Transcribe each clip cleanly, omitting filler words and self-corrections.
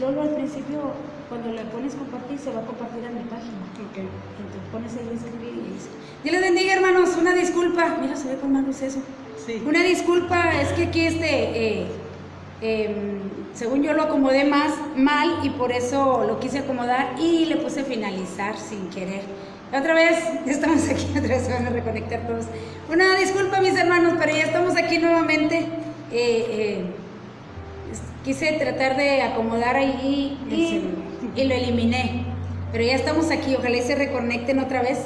Luego al principio, cuando le pones compartir, se va a compartir a mi página. Ok. Entonces pones ahí a escribir y dice, Dios les bendiga, hermanos, una disculpa. Mira, se ve con más luz eso. Sí. Una disculpa, es que aquí según yo lo acomodé mal y por eso lo quise acomodar y le puse finalizar sin querer. Otra vez, estamos aquí, otra vez se van a reconectar todos. Una disculpa, mis hermanos, pero ya estamos aquí nuevamente. Quise tratar de acomodar ahí y lo eliminé, pero ya estamos aquí, ojalá y se reconecten otra vez.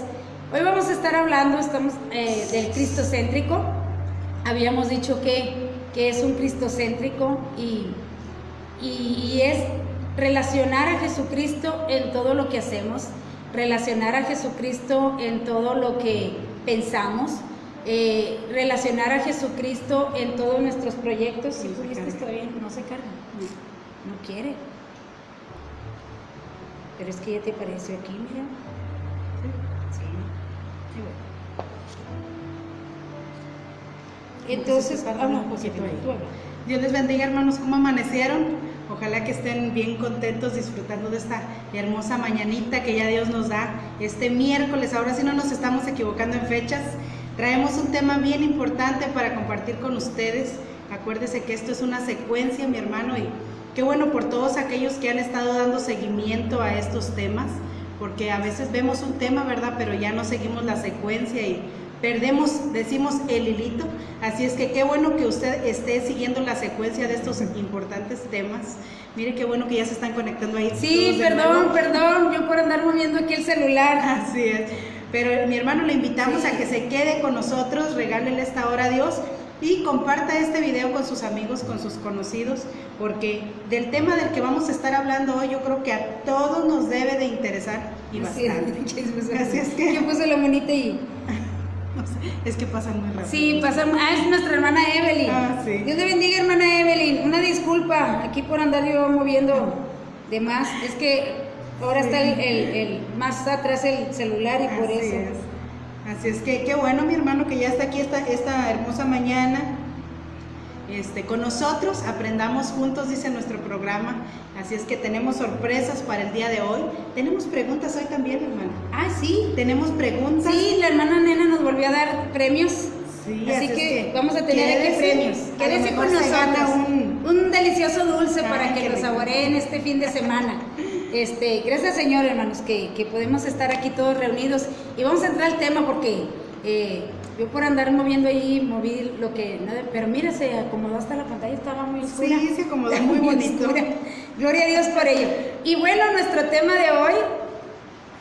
Hoy vamos a estar hablando, del cristocéntrico. Habíamos dicho que es un cristocéntrico y es relacionar a Jesucristo en todo lo que hacemos, relacionar a Jesucristo en todo lo que pensamos, relacionar a Jesucristo en todos nuestros proyectos. Si pudiste, todavía no se carga, no quiere, pero es que ya te apareció aquí, mira. Sí. Entonces, habla un poquito ahí. Dios les bendiga, hermanos, ¿cómo amanecieron? Ojalá que estén bien contentos disfrutando de esta hermosa mañanita que ya Dios nos da este miércoles. Ahora sí no nos estamos equivocando en fechas. Traemos un tema bien importante para compartir con ustedes. Acuérdese que esto es una secuencia, mi hermano, y qué bueno por todos aquellos que han estado dando seguimiento a estos temas, porque a veces vemos un tema, ¿verdad? Pero ya no seguimos la secuencia y decimos el hilito. Así es que qué bueno que usted esté siguiendo la secuencia de estos importantes temas. Mire qué bueno que ya se están conectando ahí. Sí, perdón, yo por andar moviendo aquí el celular. Así es. Pero mi hermano, le invitamos a que se quede con nosotros, regálele esta hora a Dios y comparta este video con sus amigos, con sus conocidos, porque del tema del que vamos a estar hablando hoy, yo creo que a todos nos debe de interesar y bastante. Así es que yo puse la manita y... Es que pasan muy rápido. Sí, pasamos. Es nuestra hermana Evelyn. Sí. Dios te bendiga, hermana Evelyn. Una disculpa aquí por andar yo moviendo de más. Es que ahora está el más atrás el celular y por eso. Así es que qué bueno, mi hermano, que ya está aquí esta hermosa mañana con nosotros. Aprendamos juntos, dice nuestro programa. Así es que tenemos sorpresas para el día de hoy. Tenemos preguntas hoy también, hermana. Ah, sí. Tenemos preguntas. Sí, la hermana Nena nos volvió a dar premios. Sí, así que vamos a tener aquí premios. Quédese con nosotros. Un delicioso dulce para que lo saboreen este fin de semana. Gracias, Señor, hermanos, que podemos estar aquí todos reunidos. Y vamos a entrar al tema porque yo por andar moviendo ahí, moví lo que... Pero mira, se acomodó hasta la pantalla, estaba muy oscura. Sí, se acomodó muy bonito. Gloria a Dios por ello. Y bueno, nuestro tema de hoy...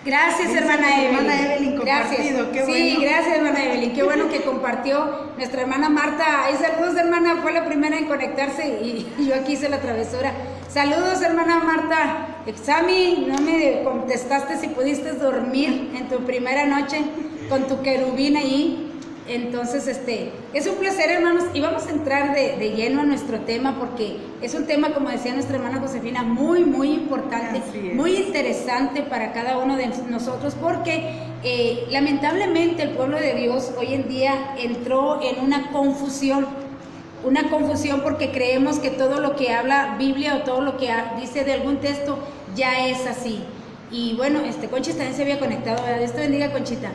Gracias, hermana Evelyn. Hermana Evelyn, compartido, qué bueno. Sí, gracias, hermana Evelyn. Qué bueno que compartió nuestra hermana Marta. Ay, saludos, hermana. Fue la primera en conectarse y yo aquí hice la travesura. Saludos, hermana Marta. Exami, no me contestaste si pudiste dormir en tu primera noche con tu querubín ahí. Entonces, es un placer, hermanos, y vamos a entrar de lleno a nuestro tema porque es un tema, como decía nuestra hermana Josefina, muy, muy importante, muy interesante para cada uno de nosotros porque lamentablemente el pueblo de Dios hoy en día entró en una confusión porque creemos que todo lo que habla Biblia o todo lo que dice de algún texto ya es así. Y bueno, Conchita también se había conectado, ¿verdad? Dios te bendiga, Conchita.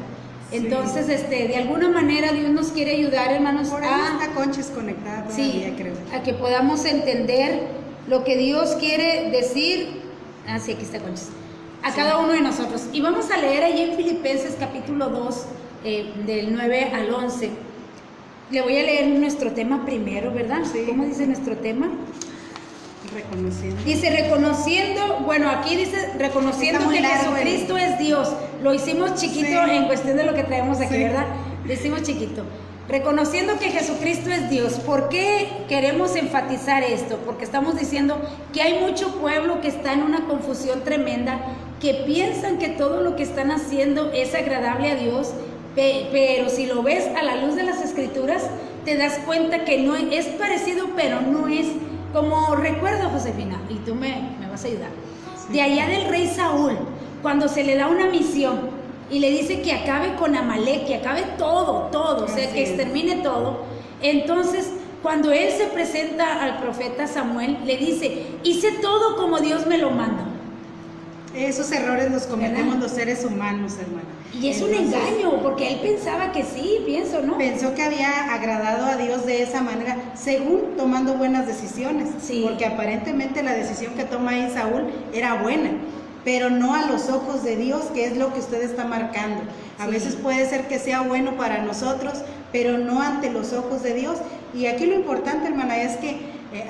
Entonces, de alguna manera Dios nos quiere ayudar, hermanos, por ahí está Conchis conectada todavía, creo. A que podamos entender lo que Dios quiere decir. Sí, aquí está Conchis. Cada uno de nosotros. Y vamos a leer allí en Filipenses capítulo 2, del 9 al 11. Le voy a leer nuestro tema primero, ¿verdad? Sí. ¿Cómo dice nuestro tema? Reconociendo. Dice aquí dice reconociendo que Jesucristo es Dios. Lo hicimos chiquito en cuestión de lo que traemos aquí, ¿verdad? Lo hicimos chiquito. Reconociendo que Jesucristo es Dios. ¿Por qué queremos enfatizar esto? Porque estamos diciendo que hay mucho pueblo que está en una confusión tremenda, que piensan que todo lo que están haciendo es agradable a Dios, pero si lo ves a la luz de las Escrituras, te das cuenta que no es parecido, pero no es. Como recuerdo, Josefina, y tú me vas a ayudar, de allá del rey Saúl, cuando se le da una misión y le dice que acabe con Amalek, que acabe todo, o sea, que extermine todo. Entonces, cuando él se presenta al profeta Samuel, le dice, hice todo como Dios me lo mandó. Esos errores los cometemos, ¿verdad?, los seres humanos, hermana. Y es un engaño, porque él pensaba que sí, ¿no? Pensó que había agradado a Dios de esa manera, según tomando buenas decisiones. Sí. Porque aparentemente la decisión que toma ahí Saúl era buena, pero no a los ojos de Dios, que es lo que usted está marcando. A veces puede ser que sea bueno para nosotros, pero no ante los ojos de Dios. Y aquí lo importante, hermana, es que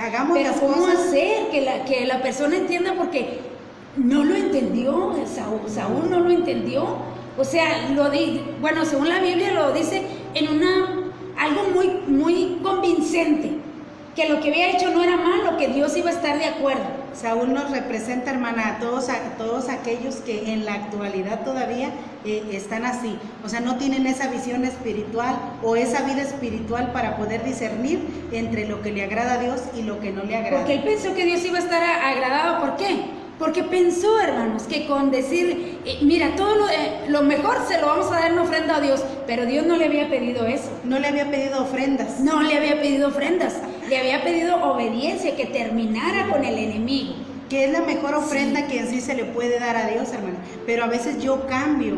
hagamos pero las ¿cómo cosas. hacer que la persona entienda? Porque no lo entendió, Saúl no lo entendió. O sea, bueno, según la Biblia lo dice en algo muy, muy convincente, que lo que había hecho no era malo, que Dios iba a estar de acuerdo. Saúl nos representa, hermana, a todos aquellos que en la actualidad todavía están así. O sea, no tienen esa visión espiritual o esa vida espiritual para poder discernir entre lo que le agrada a Dios y lo que no le agrada. Porque él pensó que Dios iba a estar agradado. ¿Por qué? Porque pensó, hermanos, que con decir, mira, todo lo mejor se lo vamos a dar en ofrenda a Dios, pero Dios no le había pedido eso. No le había pedido ofrendas. No le había pedido ofrendas, le había pedido obediencia, que terminara con el enemigo. Que es la mejor ofrenda que en sí se le puede dar a Dios, hermano. Pero a veces yo cambio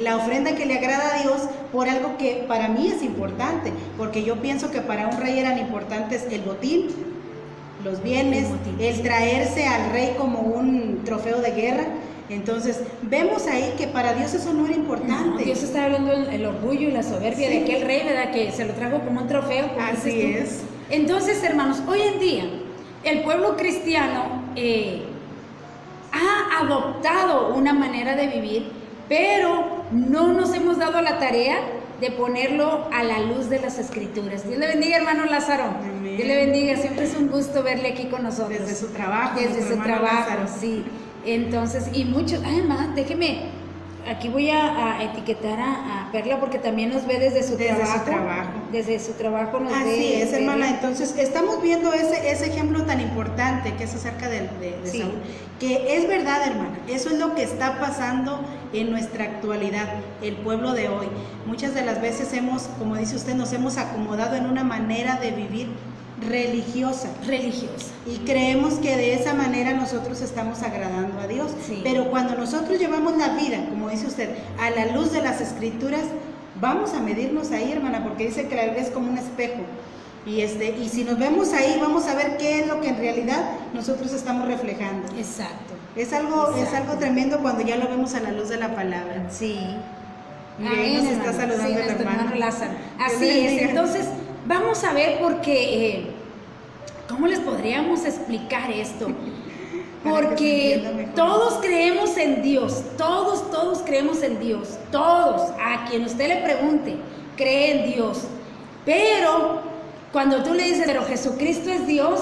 la ofrenda que le agrada a Dios por algo que para mí es importante, porque yo pienso que para un rey eran importantes el botín, los bienes, el traerse al rey como un trofeo de guerra. Entonces vemos ahí que para Dios eso no era importante. No, Dios está hablando del orgullo y la soberbia de aquel rey, ¿verdad?, que se lo trajo como un trofeo. Así es. Entonces, hermanos, hoy en día el pueblo cristiano ha adoptado una manera de vivir, pero no nos hemos dado la tarea de ponerlo a la luz de las Escrituras. Dios le bendiga, hermano Lázaro. Amén. Dios le bendiga, siempre es un gusto verle aquí con nosotros. Desde su trabajo. Desde su trabajo, Lázaro. Sí. Entonces, y muchos, además, déjeme, aquí voy a etiquetar a Perla, porque también nos ve desde su trabajo. Desde su trabajo nos ve. Así es, hermana. Entonces, estamos viendo ese ejemplo tan importante que es acerca de sí, Saúl, que es verdad, hermana. Eso es lo que está pasando en nuestra actualidad, el pueblo de hoy. Muchas de las veces como dice usted, nos hemos acomodado en una manera de vivir religiosa. Y creemos que de esa manera nosotros estamos agradando a Dios. Sí. Pero cuando nosotros llevamos la vida, como dice usted, a la luz de las Escrituras, vamos a medirnos ahí, hermana, porque dice que la Biblia es como un espejo. Y si nos vemos ahí, vamos a ver qué es lo que en realidad nosotros estamos reflejando. Exacto. Es algo tremendo cuando ya lo vemos a la luz de la palabra. Sí. Amén, nos está saludando el hermano Lázaro. Así es. Entonces, vamos a ver porque, ¿cómo les podríamos explicar esto? Porque todos creemos en Dios, todos creemos en Dios, todos, a quien usted le pregunte, cree en Dios. Pero cuando tú le dices, pero Jesucristo es Dios,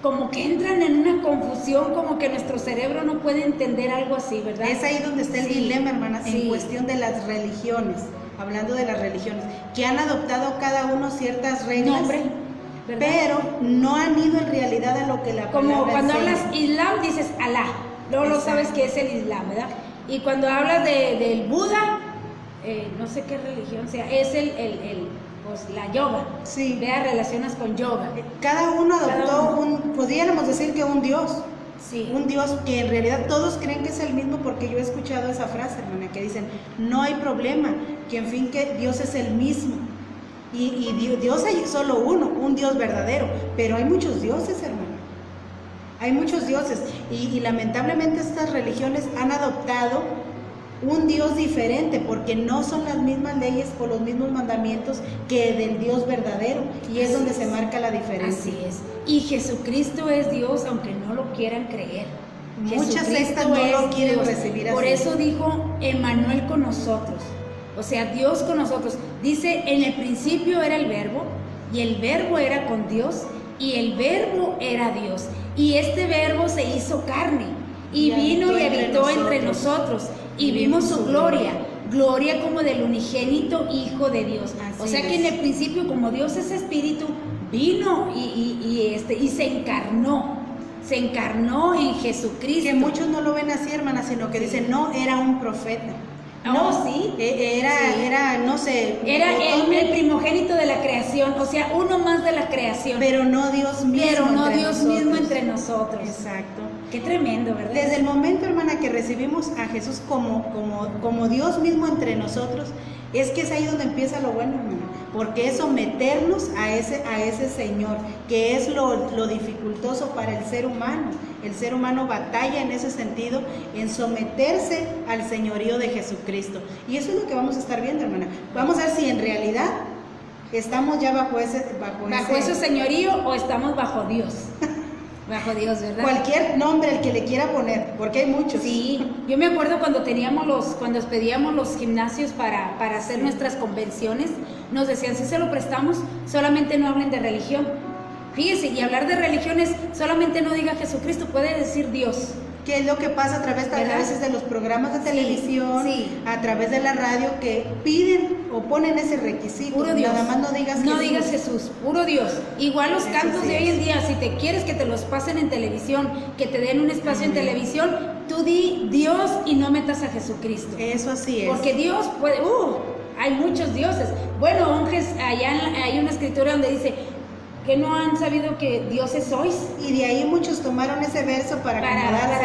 como que entran en una confusión, como que nuestro cerebro no puede entender algo así, ¿verdad? Es ahí donde está el dilema, hermanas, sí, en cuestión de las religiones, hablando de las religiones, que han adoptado cada uno ciertas reglas, pero no han ido en realidad a lo que la palabra como cuando enseña. hablas Islam, dices Alá, luego lo sabes que es el Islam, ¿verdad? Y cuando hablas del Buda, no sé qué religión sea, es pues la yoga. Sí. Vea, relacionas con yoga. Cada uno adoptó podríamos decir que un Dios. Sí. Un Dios que en realidad todos creen que es el mismo, porque yo he escuchado esa frase, hermana, que dicen, no hay problema, que en fin que Dios es el mismo. Y Dios hay solo uno, un Dios verdadero, pero hay muchos dioses, hermana. Hay muchos dioses. Y lamentablemente estas religiones han adoptado un Dios diferente, porque no son las mismas leyes o los mismos mandamientos que del Dios verdadero, y es donde se marca la diferencia. Así es. Y Jesucristo es Dios, aunque no lo quieran creer. Muchas sectas no lo quieren recibir así. Por eso dijo Emmanuel con nosotros, o sea, Dios con nosotros. Dice, en el principio era el Verbo, y el Verbo era con Dios, y el Verbo era Dios, y este Verbo se hizo carne, y vino y habitó entre nosotros, y vimos su gloria como del unigénito Hijo de Dios. Así o sea es. Que en el principio, como Dios es espíritu, vino y se encarnó en Jesucristo. Que muchos no lo ven así, hermana, sino que dicen, no, era un profeta. No, sí. Era, no sé. Era el primogénito de la creación, o sea, uno más de la creación. Pero no Dios mismo. Pero no Dios mismo entre nosotros. Exacto. Qué tremendo, ¿verdad? Desde el momento, hermana, que recibimos a Jesús como Dios mismo entre nosotros, es que es ahí donde empieza lo bueno, hermana. Porque es someternos a ese Señor, que es lo dificultoso para el ser humano. El ser humano batalla en ese sentido, en someterse al señorío de Jesucristo. Y eso es lo que vamos a estar viendo, hermana. Vamos a ver si en realidad estamos ya bajo ese señorío o estamos bajo Dios. Bajo Dios, ¿verdad? Cualquier nombre el que le quiera poner, porque hay muchos. Sí, yo me acuerdo cuando pedíamos los gimnasios para hacer nuestras convenciones, nos decían, si se lo prestamos, solamente no hablen de religión. Fíjense, y hablar de religiones, solamente no diga Jesucristo, puede decir Dios. ¿Qué es lo que pasa a través a veces de los programas de televisión, a través de la radio, que piden o ponen ese requisito? Puro Dios. Nada más no digas Jesús. No digas Jesús, puro Dios. Igual los cantos de hoy en día, si te quieres que te los pasen en televisión, que te den un espacio en televisión, tú di Dios y no metas a Jesucristo. Eso así es. Porque Dios puede, hay muchos dioses. Bueno, allá hay una escritura donde dice que no han sabido que dioses sois. Y de ahí muchos tomaron ese verso para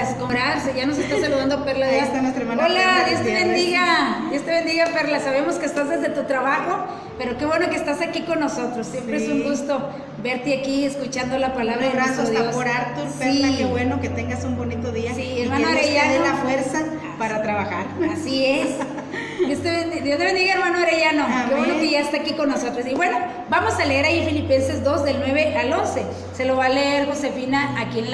asombrarse. Ya nos está saludando Perla. Ahí está nuestra hermana. Hola, Perla, Dios te bendiga. Dios te bendiga, Perla. Sabemos que estás desde tu trabajo, pero qué bueno que estás aquí con nosotros. Siempre es un gusto verte aquí escuchando la palabra de nuestro Dios. Un abrazo hasta por Arthur, Perla, qué bueno que tengas un bonito día. Sí, y hermano que Dios Arellano, te dé la fuerza para trabajar. Así es. Dios te bendiga, hermano Arellano. Amén. Qué bueno que ya está aquí con nosotros. Y bueno, vamos a leer ahí Filipenses 2, del 9 al 11. Se lo va a leer Josefina aquí en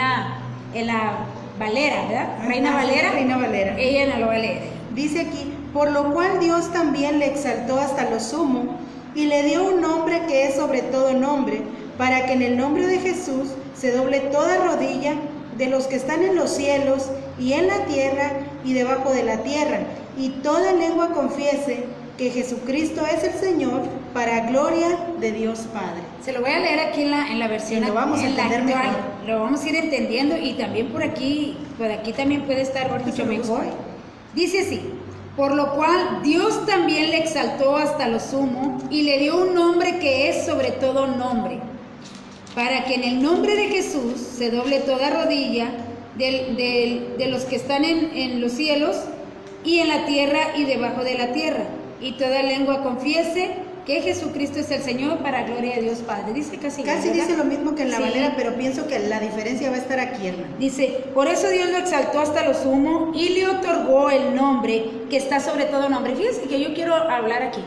la Valera, ¿verdad? Reina Valera. Reina Valera. Ella no lo va a leer. Dice aquí, por lo cual Dios también le exaltó hasta lo sumo y le dio un nombre que es sobre todo nombre, para que en el nombre de Jesús se doble toda rodilla de los que están en los cielos y en la tierra y debajo de la tierra, y toda lengua confiese que Jesucristo es el Señor, para gloria de Dios Padre. Se lo voy a leer aquí en la versión lo vamos a entender actual. mejor. Lo vamos a ir entendiendo y también por aquí también puede estar mucho mejor. Dice así, por lo cual Dios también le exaltó hasta lo sumo y le dio un nombre que es sobre todo nombre, para que en el nombre de Jesús se doble toda rodilla de los que están en los cielos y en la tierra y debajo de la tierra, y toda lengua confiese que Jesucristo es el Señor, para gloria de Dios Padre. Dice casi dice lo mismo que en la Valera, pero pienso que la diferencia va a estar aquí, hermano. Dice, por eso Dios lo exaltó hasta lo sumo y le otorgó el nombre que está sobre todo nombre. Fíjense que yo quiero hablar aquí,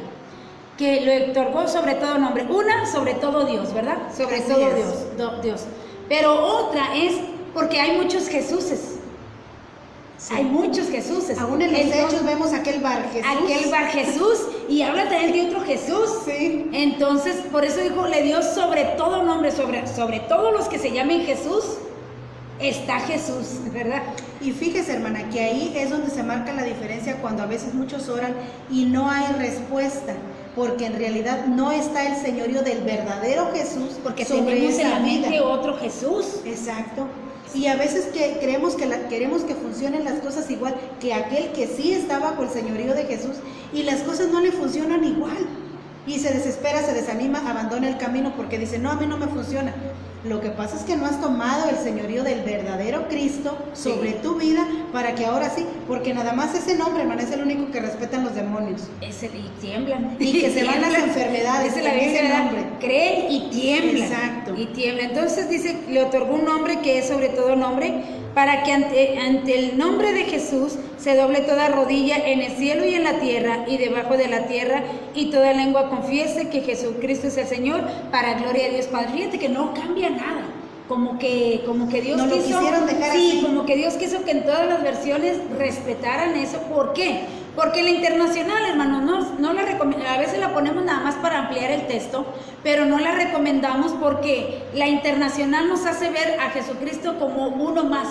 que le otorgó sobre todo nombre. Una, sobre todo Dios, ¿verdad? Sobre Así todo es. Dios. Pero otra es porque hay muchos Jesuses. Sí. Hay muchos Jesuses. Aún en los hechos vemos aquel Bar Jesús, y habla también de otro Jesús. Sí. Entonces, por eso dijo, le dio sobre todo nombre, sobre todos los que se llamen Jesús, está Jesús, ¿verdad? Y fíjese, hermana, que ahí es donde se marca la diferencia cuando a veces muchos oran y no hay respuesta, porque en realidad no está el señorío del verdadero Jesús, porque tenemos en la mente otro Jesús. Exacto. Y a veces queremos que funcionen las cosas igual que aquel que sí está bajo el señorío de Jesús, y las cosas no le funcionan igual. Y se desespera, se desanima, abandona el camino porque dice, no, a mí no me funciona. Lo que pasa es que no has tomado el señorío del verdadero Cristo sobre tu vida, para que ahora sí, porque nada más ese nombre, hermano, es el único que respetan los demonios. Y tiemblan. Y que se van las enfermedades. Dice la Biblia, nombre. Creen y tiemblan. Exacto. Y tiemblan. Entonces dice, le otorgó un nombre que es sobre todo nombre, para que ante el nombre de Jesús se doble toda rodilla en el cielo y en la tierra y debajo de la tierra, y toda lengua confiese que Jesucristo es el Señor, para gloria de Dios Padre. Fíjate que no cambia nada, como que Dios no quiso, lo quisieron dejar así. Como que Dios quiso que en todas las versiones respetaran eso. ¿Por qué? Porque la internacional, hermano, no la a veces la ponemos nada más para ampliar el texto, pero no la recomendamos porque la internacional nos hace ver a Jesucristo como uno más.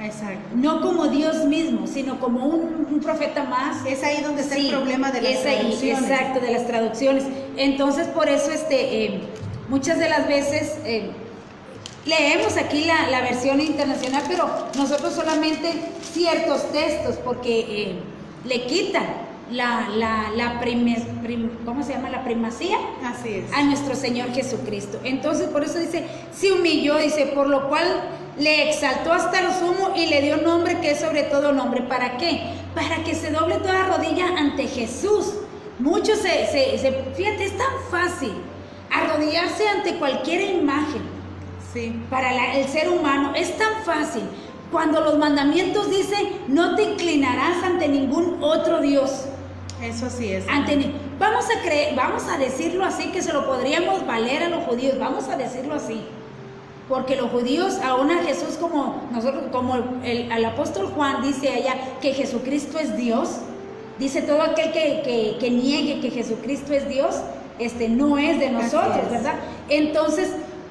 Exacto. No como Dios mismo, sino como un profeta más. Es ahí donde está el problema de las traducciones. Exacto, de las traducciones. Entonces, por eso muchas de las veces leemos aquí la versión internacional, pero nosotros solamente ciertos textos, porque le quitan ¿cómo se llama? La primacía Así es. a nuestro Señor Jesucristo. Entonces, por eso dice, se humilló, dice, por lo cual le exaltó hasta lo sumo y le dio nombre que es sobre todo nombre. ¿Para qué? Para que se doble toda rodilla ante Jesús. Muchos fíjate, es tan fácil arrodillarse ante cualquier imagen. Sí. Para el ser humano es tan fácil. Cuando los mandamientos dicen, no te inclinarás ante ningún otro Dios. Eso sí es. Vamos a decirlo así, que se lo podríamos valer a los judíos, vamos a decirlo así. Porque los judíos, aún a Jesús como nosotros, como al apóstol Juan dice allá que Jesucristo es Dios, dice todo aquel que niegue que Jesucristo es Dios, no es de nosotros, ¿verdad? Entonces,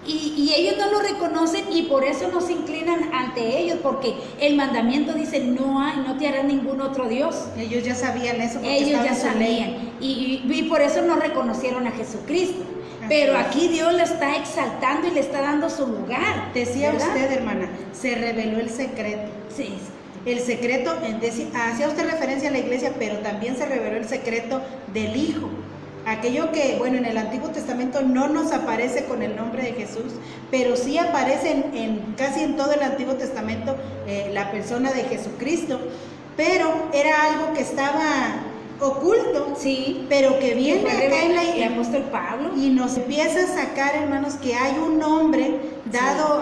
y ellos no lo reconocen y por eso no se inclinan ante ellos, porque el mandamiento dice, no te hará ningún otro Dios. Ellos ya sabían eso, porque ellos ya estaba en su sabían, ley. y por eso no reconocieron a Jesucristo. Pero aquí Dios le está exaltando y le está dando su lugar. Decía ¿verdad? usted, hermana, se reveló el secreto. Sí. El secreto, hacía usted referencia a la iglesia, pero también se reveló el secreto del Hijo. Aquello que, bueno, en el Antiguo Testamento no nos aparece con el nombre de Jesús, pero sí aparece casi en todo el Antiguo Testamento la persona de Jesucristo. Pero era algo que estaba oculto, Sí, pero que viene acá en el apóstol Pablo y nos empieza a sacar, hermanos, que hay un nombre dado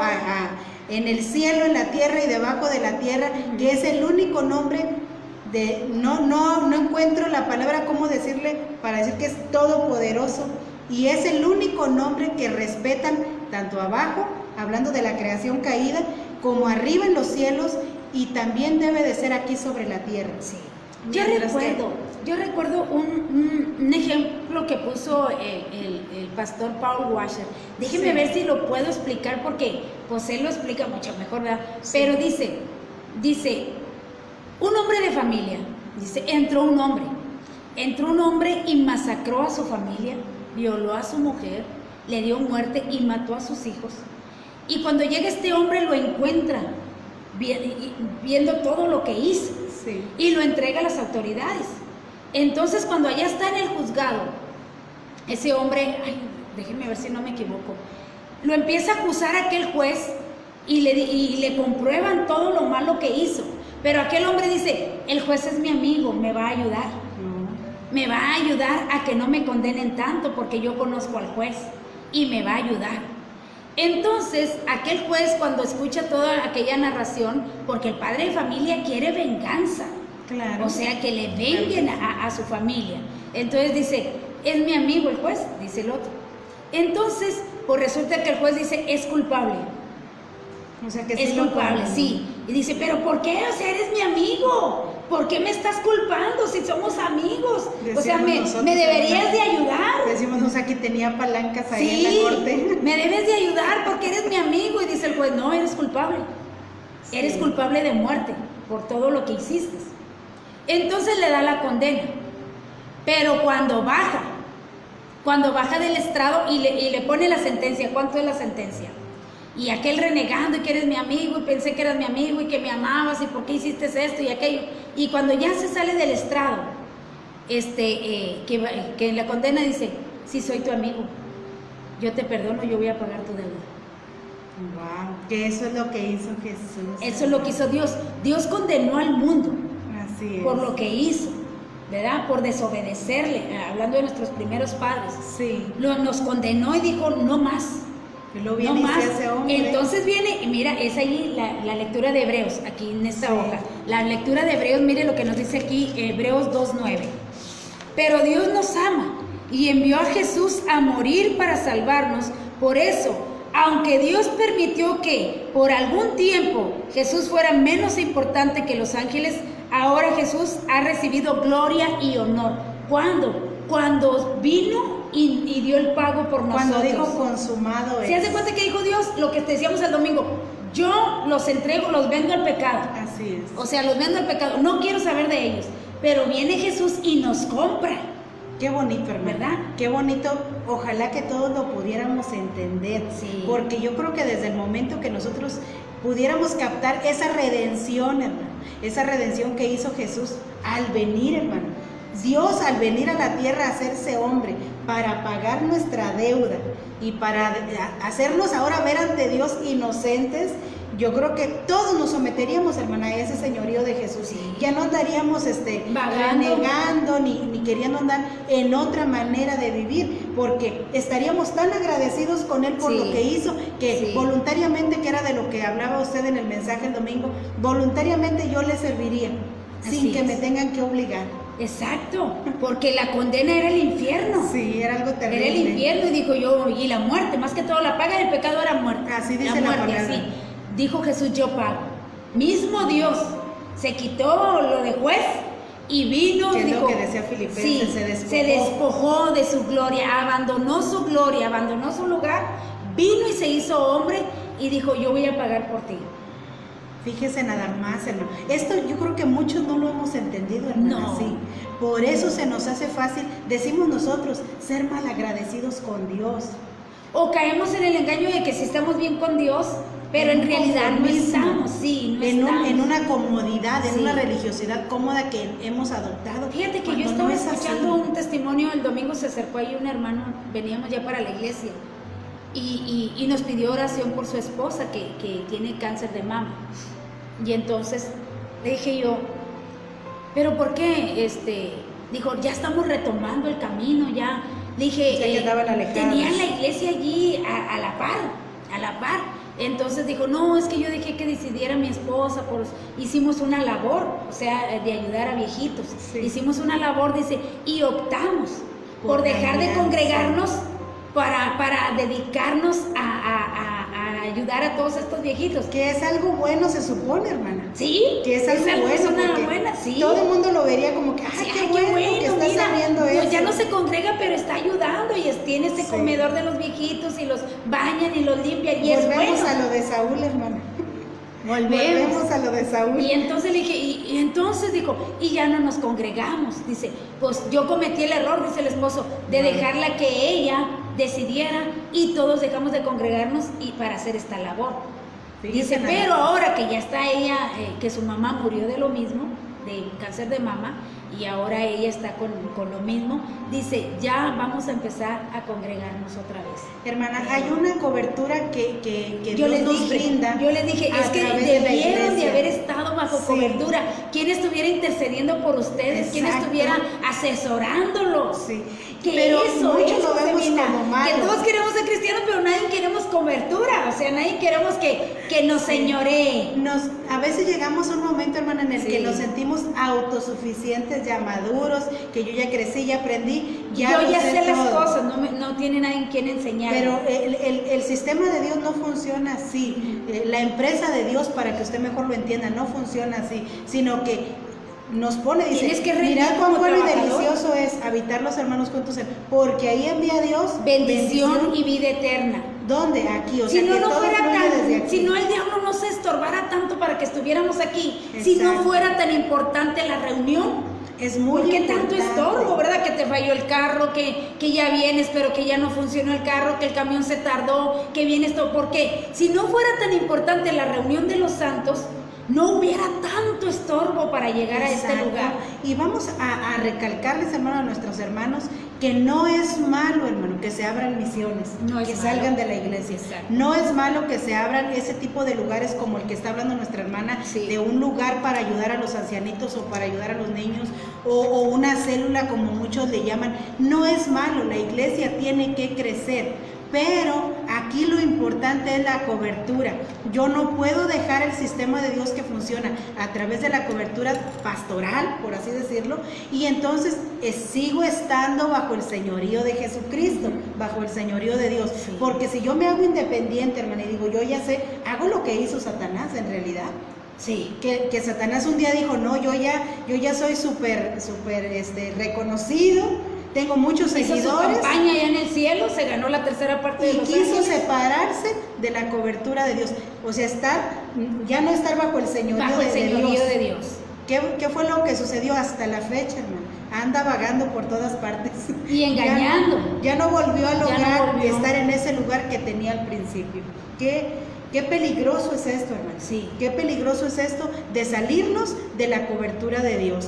en el cielo, en la tierra y debajo de la tierra, que es el único nombre no encuentro la palabra cómo decirle para decir que es todopoderoso, y es el único nombre que respetan tanto abajo, hablando de la creación caída, como arriba en los cielos, y también debe de ser aquí sobre la tierra. Sí. Yo recuerdo un ejemplo que puso el pastor Paul Washer. Déjenme ver si lo puedo explicar, porque pues él lo explica mucho mejor, ¿verdad? Sí. Pero dice, un hombre de familia, dice, entró un hombre y masacró a su familia, violó a su mujer, le dio muerte y mató a sus hijos. Y cuando llega este hombre lo encuentra viendo todo lo que hizo. Sí. Y lo entrega a las autoridades. Entonces, cuando allá está en el juzgado, ese hombre, déjenme ver si no me equivoco, lo empieza a acusar a aquel juez y le comprueban todo lo malo que hizo. Pero aquel hombre dice, el juez es mi amigo, me va a ayudar. Me va a ayudar a que no me condenen tanto, porque yo conozco al juez y me va a ayudar. Entonces, aquel juez, cuando escucha toda aquella narración, porque el padre de familia quiere venganza, claro, o sea, que le venguen a su familia. Entonces dice, es mi amigo el juez, dice el otro. Entonces, pues resulta que el juez dice, es culpable. O sea, que es culpable, sí. Y dice, ¿pero por qué? O sea, eres mi amigo. ¿Por qué me estás culpando si somos amigos? Decimos, o sea, me deberías de ayudar. Decimos, o sea, que tenía palancas ahí en la corte. Me debes de ayudar porque eres mi amigo. Y dice el juez, no, eres culpable. Sí. Eres culpable de muerte por todo lo que hiciste. Entonces le da la condena. Pero cuando baja del estrado y le pone la sentencia, ¿cuánto es la sentencia? Y aquel renegando, y que eres mi amigo, y pensé que eras mi amigo, y que me amabas, y por qué hiciste esto y aquello. Y cuando ya se sale del estrado, que la condena dice, sí, soy tu amigo, yo te perdono, yo voy a pagar tu deuda. Wow, que eso es lo que hizo Jesús. Eso es lo que hizo Dios. Dios condenó al mundo. Así es. Por lo que hizo, ¿verdad? Por desobedecerle, hablando de nuestros primeros padres. Sí. Nos condenó y dijo, no más. Lo viene no más. Ese hombre. Entonces viene, mira, es ahí la lectura de Hebreos, aquí en esta hoja. La lectura de Hebreos, mire lo que nos dice aquí, Hebreos 2:9. Pero Dios nos ama y envió a Jesús a morir para salvarnos. Por eso, aunque Dios permitió que por algún tiempo Jesús fuera menos importante que los ángeles, ahora Jesús ha recibido gloria y honor. ¿Cuándo? Cuando vino y dio el pago por nosotros. Cuando dijo consumado es. ¿Se hace cuenta que dijo Dios? Lo que te decíamos el domingo, yo los entrego, los vendo al pecado. Así es. O sea, los vendo al pecado, no quiero saber de ellos. Pero viene Jesús y nos compra. Qué bonito, hermano. ¿Verdad? Qué bonito. Ojalá que todos lo pudiéramos entender. Sí. Porque yo creo que desde el momento que nosotros pudiéramos captar esa redención, hermano, esa redención que hizo Jesús al venir, hermano, Dios, al venir a la tierra a hacerse hombre para pagar nuestra deuda y para hacernos ahora ver ante Dios inocentes, yo creo que todos nos someteríamos, hermana, a ese señorío de Jesús. Sí. Ya no andaríamos negando ni queriendo andar en otra manera de vivir, porque estaríamos tan agradecidos con Él por lo que hizo, que voluntariamente, que era de lo que hablaba usted en el mensaje el domingo, voluntariamente yo le serviría, sin que me tengan que obligar. Exacto, porque la condena era el infierno. Sí, era algo terrible. Era el infierno, y dijo yo, y la muerte, más que todo la paga del pecado era muerte. Así dice la muerte, palabra. así. Dijo Jesús, yo pago. Mismo Dios se quitó lo de juez y vino, que es dijo, lo que decía Filipenses, se despojó de su gloria, abandonó su gloria, abandonó su lugar, vino y se hizo hombre y dijo, yo voy a pagar por ti. Fíjese nada más, hermano. Esto yo creo que muchos no lo hemos entendido, hermana. No. Sí. Por eso se nos hace fácil, decimos nosotros, ser malagradecidos con Dios. O caemos en el engaño de que si estamos bien con Dios, pero en realidad no estamos, en una comodidad, en una religiosidad cómoda que hemos adoptado. Fíjate que yo estaba escuchando un testimonio, el domingo se acercó ahí un hermano, veníamos ya para la iglesia, y nos pidió oración por su esposa que tiene cáncer de mama. Y entonces le dije yo, ¿pero por qué? Dijo, ya estamos retomando el camino, ya. Le dije, tenían la iglesia allí a la par. Entonces dijo, no, es que yo dejé que decidiera mi esposa, hicimos una labor, o sea, de ayudar a viejitos. Sí. Hicimos una labor, dice, y optamos por dejar de congregarnos para dedicarnos a ayudar a todos estos viejitos. Que es algo bueno, se supone, hermana. Sí, que es algo bueno, sí. Todo el mundo lo vería como que, ay, qué bueno que está sabiendo eso. Ya no se congrega, pero está ayudando y tiene este comedor de los viejitos y los bañan y los limpian y es bueno. Volvemos a lo de Saúl, hermana. Volvemos a lo de Saúl. Y entonces le dije, y entonces dijo, y ya no nos congregamos. Dice, pues yo cometí el error, dice el esposo, de dejarla que ella decidiera y todos dejamos de congregarnos y para hacer esta labor. Dice, pero ahora que ya está ella, que su mamá murió de lo mismo, de cáncer de mama, y ahora ella está con lo mismo, dice, ya vamos a empezar a congregarnos otra vez. Hermana, hay una cobertura que yo Dios nos brinda. Yo les dije, es que debieron de haber estado bajo cobertura. ¿Quién estuviera intercediendo por ustedes? ¿Quién estuviera asesorándolos? Sí. Pero muchos lo vemos como malo. Que todos queremos ser cristianos, pero nadie queremos cobertura. O sea, nadie queremos que nos señoree. A veces llegamos a un momento, hermana, en el que nos sentimos autosuficientes, ya maduros, que yo ya crecí, ya aprendí, yo ya sé las cosas, no tiene nadie en quien enseñar. Pero el sistema de Dios no funciona así. La empresa de Dios, para que usted mejor lo entienda, no funciona así, sino que nos pone, dice, mirad cuán bueno y delicioso es habitar los hermanos juntos, porque ahí envía Dios bendición y vida eterna. ¿Dónde? Aquí, o sea, si no fuera tan, si no el diablo no se estorbara tanto para que estuviéramos aquí. Exacto. Si no fuera tan importante la reunión. Es muy ¿Por qué importante. tanto estorbo, verdad? Que te falló el carro, que ya vienes, pero que ya no funcionó el carro, que el camión se tardó, que viene esto. ¿Por qué? Si no fuera tan importante la reunión de los santos, no hubiera tanto estorbo para llegar a este lugar. Y vamos a recalcarles, hermano, a nuestros hermanos, que no es malo, hermano, que se abran misiones, que salgan de la iglesia. Exacto. No es malo que se abran ese tipo de lugares como el que está hablando nuestra hermana, de un lugar para ayudar a los ancianitos o para ayudar a los niños, o una célula como muchos le llaman. No es malo, la iglesia tiene que crecer. Pero aquí lo importante es la cobertura. Yo no puedo dejar el sistema de Dios que funciona a través de la cobertura pastoral, por así decirlo, y entonces sigo estando bajo el señorío de Jesucristo, bajo el señorío de Dios. Porque si yo me hago independiente, hermana, y digo, yo ya sé, hago lo que hizo Satanás en realidad. Sí. Que Satanás un día dijo, no, yo ya soy súper reconocido. Tengo muchos seguidores. Hizo su campaña allá en el cielo, se ganó la tercera parte de los ángeles. Y quiso separarse de la cobertura de Dios. O sea, ya no estar bajo el señorío de Dios. ¿Qué fue lo que sucedió hasta la fecha, hermano? Anda vagando por todas partes. Y engañando. Ya no volvió a lograr estar en ese lugar que tenía al principio. Qué peligroso es esto, hermano. Sí. Qué peligroso es esto de salirnos de la cobertura de Dios.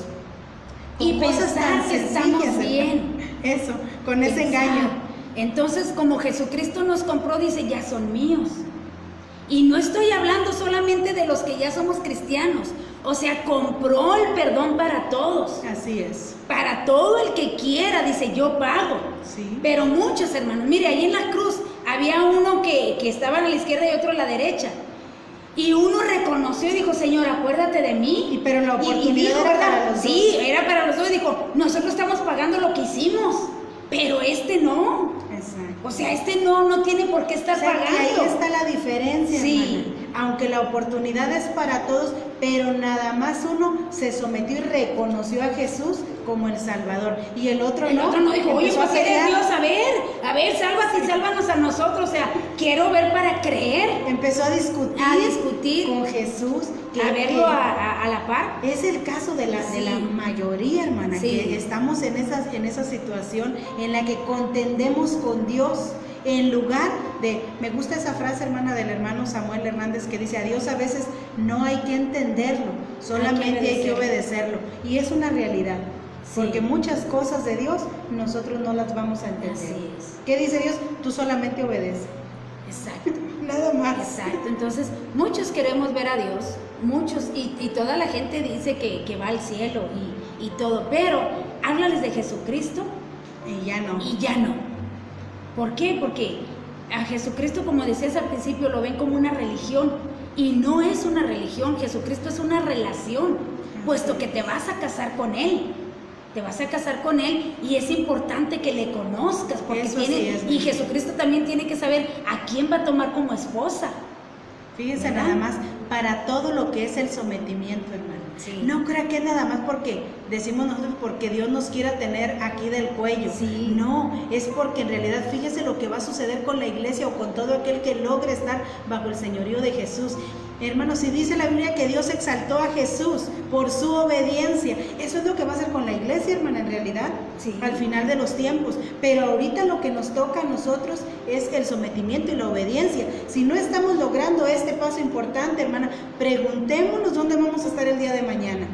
y Con cosas pensar tan que estamos sencillas, bien. Eso, con ese Pensar. engaño. Entonces, como Jesucristo nos compró, dice, ya son míos. Y no estoy hablando solamente de los que ya somos cristianos. O sea, compró el perdón para todos. Así es. Para todo el que quiera, dice, yo pago. Sí. Pero muchos, hermanos, mire, ahí en la cruz había uno que estaba a la izquierda y otro a la derecha. Y uno reconoció y dijo, Señor, acuérdate de mí. Pero la oportunidad dijo, era ¿verdad? para los dos. Sí, era para los dos. Y dijo, nosotros estamos pagando lo que hicimos, pero este no. Exacto. O sea, este no tiene por qué estar O sea, que pagando. ahí está la diferencia, Sí. hermana. Aunque la oportunidad es para todos, pero nada más uno se sometió y reconoció a Jesús como el Salvador. Y el otro El otro no dijo, oye, empezó a pues eres pelear. Dios, a ver, sálvate y sálvanos a nosotros. O sea, quiero ver para creer. Empezó a discutir con con Jesús. a verlo a la par. Es el caso de la mayoría, hermana, Sí. que estamos en esa situación en la que contendemos con Dios. En lugar de, me gusta esa frase, hermana, del hermano Samuel Hernández, que dice, a Dios a veces no hay que entenderlo, solamente hay que obedecerlo. Y es una realidad, porque muchas cosas de Dios nosotros no las vamos a entender. Así es. ¿Qué dice Dios? Tú solamente obedeces. Exacto. Nada más. Exacto. Entonces, muchos queremos ver a Dios, muchos, y toda la gente dice que va al cielo y todo, pero háblales de Jesucristo Y ya no. y ya no. ¿Por qué? Porque a Jesucristo, como decías al principio, lo ven como una religión, y no es una religión. Jesucristo es una relación, puesto que te vas a casar con Él. Te vas a casar con Él y es importante que le conozcas, porque Eso sí es. y Jesucristo también tiene que saber a quién va a tomar como esposa. Fíjense ¿verdad? nada más, para todo lo que es el sometimiento, hermano. Sí. No crea que es nada más porque decimos nosotros porque Dios nos quiera tener aquí del cuello. Sí. No, es porque en realidad fíjese lo que va a suceder con la iglesia o con todo aquel que logre estar bajo el señorío de Jesús. Hermanos, si dice la Biblia que Dios exaltó a Jesús por su obediencia, eso es lo que va a hacer con la iglesia, hermana, en realidad, Sí. al final de los tiempos. Pero ahorita lo que nos toca a nosotros es el sometimiento y la obediencia. Si no estamos logrando este paso importante, hermana, preguntémonos dónde vamos a estar el día de mañana.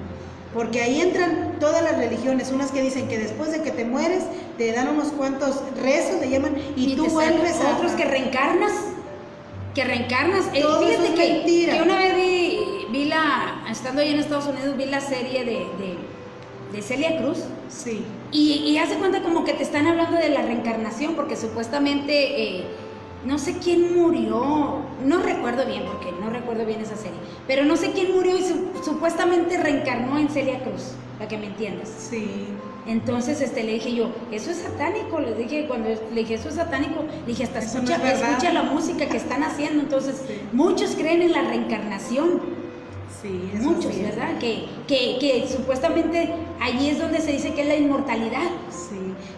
Porque ahí entran todas las religiones, unas que dicen que después de que te mueres, te dan unos cuantos rezos, le llaman, y tú te vuelves salen a... otros que reencarnas. Todo eso Fíjate es que mentira. una vez vi estando ahí en Estados Unidos, vi la serie de Celia Cruz. Sí. Y hace cuenta como que te están hablando de la reencarnación, porque supuestamente, no sé quién murió, no recuerdo bien, porque no recuerdo bien esa serie, pero no sé quién murió y supuestamente reencarnó en Celia Cruz, para que me entiendas. Sí. Entonces le dije yo, eso es satánico, le dije, cuando le dije eso es satánico, le dije, hasta Eso no escucha, es verdad. escucha la música que están haciendo. Entonces, Sí. muchos creen en la reencarnación, Sí, eso muchos, sí es. ¿verdad? Que supuestamente allí es donde se dice que es la inmortalidad. Sí,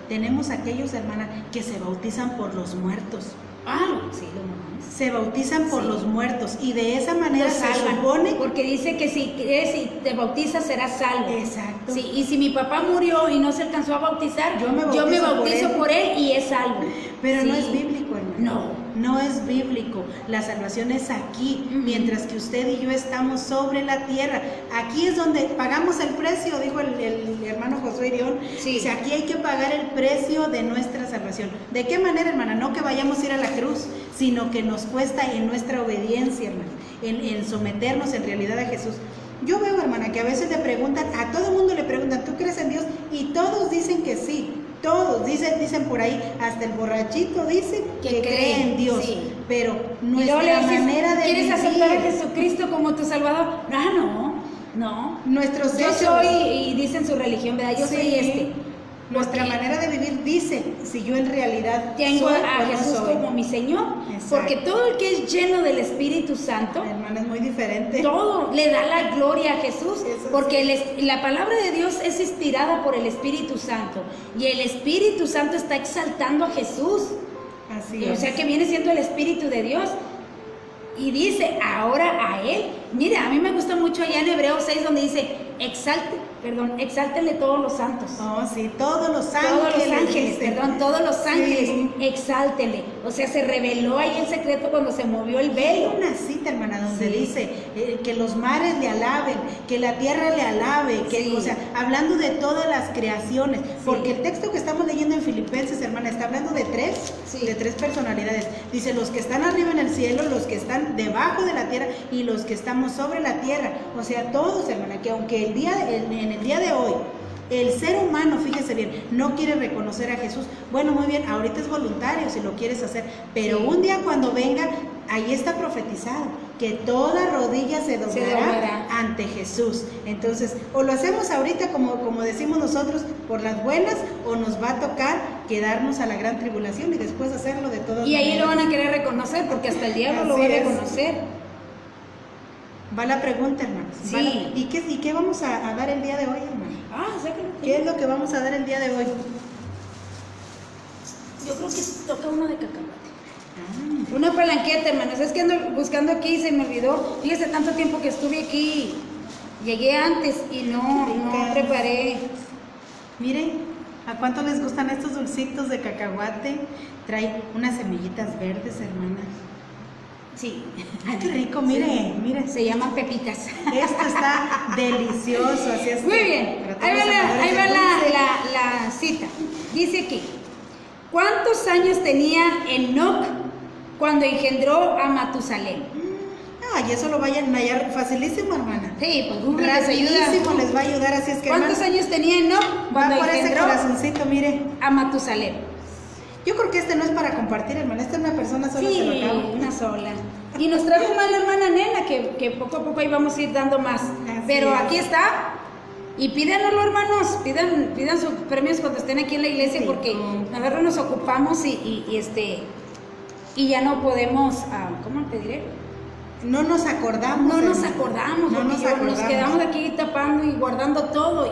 tenemos aquellos, hermana, que se bautizan por los muertos. Ah, sí, lo normal. Se bautizan por Sí. los muertos y de esa manera Lo se salvan, supone... porque dice que si crees y te bautizas serás salvo. Exacto. Sí, y si mi papá murió y no se alcanzó a bautizar, Yo me bautizo por por él y es salvo. Pero no Sí. es bíblico, hermano. No. No es bíblico. La salvación es aquí, Ujú. mientras que usted y yo estamos sobre la tierra. Aquí es donde pagamos el precio, dijo el hermano Josué Irión. Sí. Dice, aquí hay que pagar el precio de nuestra salvación. ¿De qué manera, hermana? No que vayamos a ir a la cruz, sino que nos cuesta en nuestra obediencia, hermana, en someternos en realidad a Jesús. Yo veo, hermana, que a veces le preguntan, a todo el mundo le preguntan, ¿tú crees en Dios? Y todos dicen que sí. Todos dicen por ahí, hasta el borrachito dice que cree en Dios, sí. pero Y luego le nuestra dices, manera de ¿quieres vivir, aceptar a Jesucristo como tu Salvador? No. nuestros Yo hechos, soy, y dicen su religión, ¿verdad? Yo Sí. soy nuestra Porque manera de vivir dice si yo en realidad tengo soy a o no Jesús soy. como mi Señor. Exacto. Porque todo el que es lleno del Espíritu Santo, Hermana, es muy diferente. todo le da la gloria a Jesús, Eso porque sí. la palabra de Dios es inspirada por el Espíritu Santo, y el Espíritu Santo está exaltando a Jesús. Así O es. sea que viene siendo el Espíritu de Dios. Y dice, ahora a Él. Mira, a mí me gusta mucho allá en Hebreos 6, donde dice, exáltenle todos los santos. Oh, sí, todos los ángeles. Todos los ángeles, Sí. exáltenle. O sea, se reveló ahí el secreto cuando se movió el velo. Hay una cita, hermana, donde Sí. dice que los mares le alaben, que la tierra le alabe, que, Sí. o sea, hablando de todas las creaciones, Sí. porque el texto que estamos leyendo en Filipenses, hermana, está hablando de tres, Sí. de tres personalidades. Dice, los que están arriba en el cielo, los que están debajo de la tierra y los que estamos sobre la tierra. O sea, todos, hermana, que aunque en el día de hoy el ser humano, fíjese bien, no quiere reconocer a Jesús. Bueno, muy bien, ahorita es voluntario si lo quieres hacer, pero Sí. un día cuando venga, ahí está profetizado, que toda rodilla se doblará ante Jesús. Entonces, o lo hacemos ahorita como decimos nosotros, por las buenas, o nos va a tocar quedarnos a la gran tribulación y después hacerlo de todas Y ahí maneras. lo van a querer reconocer, porque hasta el diablo lo Así va a es. reconocer. Va la pregunta, hermanos. Sí. ¿Y qué vamos a dar el día de hoy, hermano? Sácalo. ¿Qué es lo que vamos a dar el día de hoy? Yo creo que toca uno de cacahuate. Una palanqueta, hermanos. Es que ando buscando aquí y se me olvidó. Fíjese, tanto tiempo que estuve aquí. Llegué antes y no preparé. Miren, ¿a cuánto les gustan estos dulcitos de cacahuate? Trae unas semillitas verdes, hermana. Sí. Ay, qué rico, miren. Se llaman pepitas. Esto está delicioso, así es. Muy bien. Ahí va la cita. Dice aquí: ¿cuántos años tenía Enoc cuando engendró a Matusalén? Y eso lo vayan a hallar facilísimo, hermana. Sí, pues Google les ayuda. Rapidísimo les va a ayudar, así es que, ¿Cuántos hermana, años tenía Enoc va cuando por ese engendró corazoncito, mire. a Matusalén? Yo creo que este no es para compartir, hermana, esta es una persona sola, se lo Sí, acabo. una sola. Y nos trajo más la hermana Nena, que poco a poco ahí vamos a ir dando más. Pero es. aquí está. Y pídanlo, hermanos, pidan sus premios cuando estén aquí en la iglesia, Sí. porque nosotros nos ocupamos y ya no podemos, ¿cómo te diré? No nos acordamos. No nos hermana. acordamos, No porque nos nos acordamos. quedamos aquí tapando y guardando todo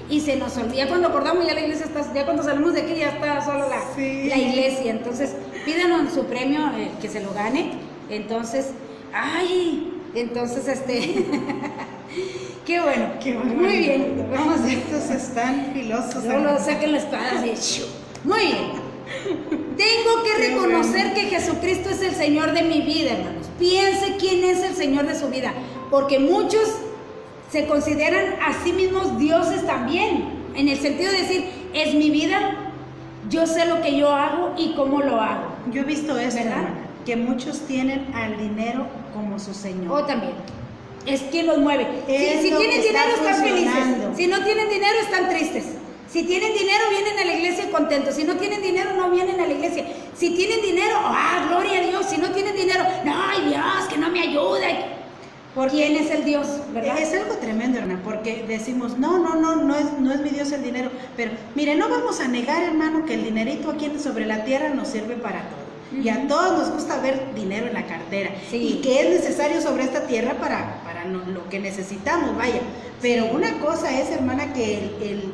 y se nos olvida. Cuando acordamos ya la iglesia está, ya cuando salimos de aquí ya está solo Sí. la iglesia. Entonces pídanos su premio, que se lo gane. Entonces, qué bueno. Qué bueno. Muy bien, vamos a Estos están filosos. Solo hermana. saquen la espada así. ¡Shiu! Muy bien. Tengo que Qué reconocer bueno. que Jesucristo es el Señor de mi vida, hermanos. Piense quién es el Señor de su vida, porque muchos se consideran a sí mismos dioses también, en el sentido de decir, es mi vida, yo sé lo que yo hago y cómo lo hago. Yo he visto esto, ¿Verdad? hermana, que muchos tienen al dinero como su señor. O también, es quien los mueve. Es Si lo tienen que está dinero están felices, funcionando. si no tienen dinero están tristes. Si tienen dinero vienen a la iglesia contentos, si no tienen dinero no vienen a la iglesia. Si tienen dinero, gloria a Dios. Si no tienen dinero, no, ay Dios, que no me ayuda. Porque ¿Quién es el Dios, verdad? es algo tremendo, hermana, porque decimos, no es mi Dios el dinero. Pero mire, no vamos a negar, hermano, que el dinerito aquí sobre la tierra nos sirve para todo. Y a todos nos gusta ver dinero en la cartera. Sí. Y que es necesario sobre esta tierra para lo que necesitamos, vaya. Pero una cosa es, hermana, que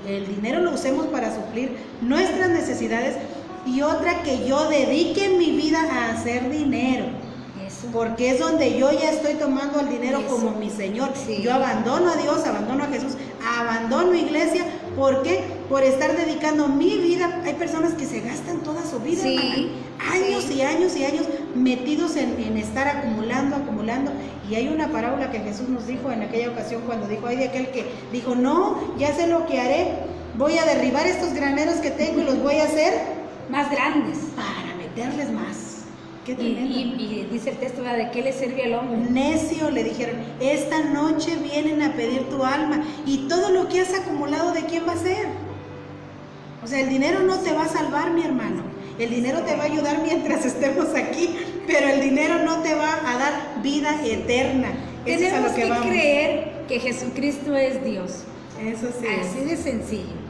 el dinero lo usemos para suplir nuestras necesidades, y otra que yo dedique mi vida a hacer dinero. Eso. Porque es donde yo ya estoy tomando al dinero Eso. como mi Señor. Sí. Yo abandono a Dios, abandono a Jesús, abandono iglesia. ¿Por qué? Por estar dedicando mi vida. Hay personas que se gastan toda su vida, Sí, hermana, años sí. y años y años metidos en estar acumulando. Y hay una parábola que Jesús nos dijo en aquella ocasión cuando dijo, hay de aquel que dijo, no, ya sé lo que haré, voy a derribar estos graneros que tengo y los voy a hacer Más grandes. para meterles más. Qué Y, tremendo. y dice el texto, ¿verdad? ¿De qué le sirve al hombre? Necio, le dijeron, esta noche vienen a pedir tu alma, y todo lo que has acumulado, ¿de quién va a ser? O sea, el dinero no te va a salvar, mi hermano. El dinero te va a ayudar mientras estemos aquí, pero el dinero no te va a dar vida eterna. Eso es a Tenemos lo que que vamos. creer que Jesucristo es Dios. Eso sí Así es. de sencillo.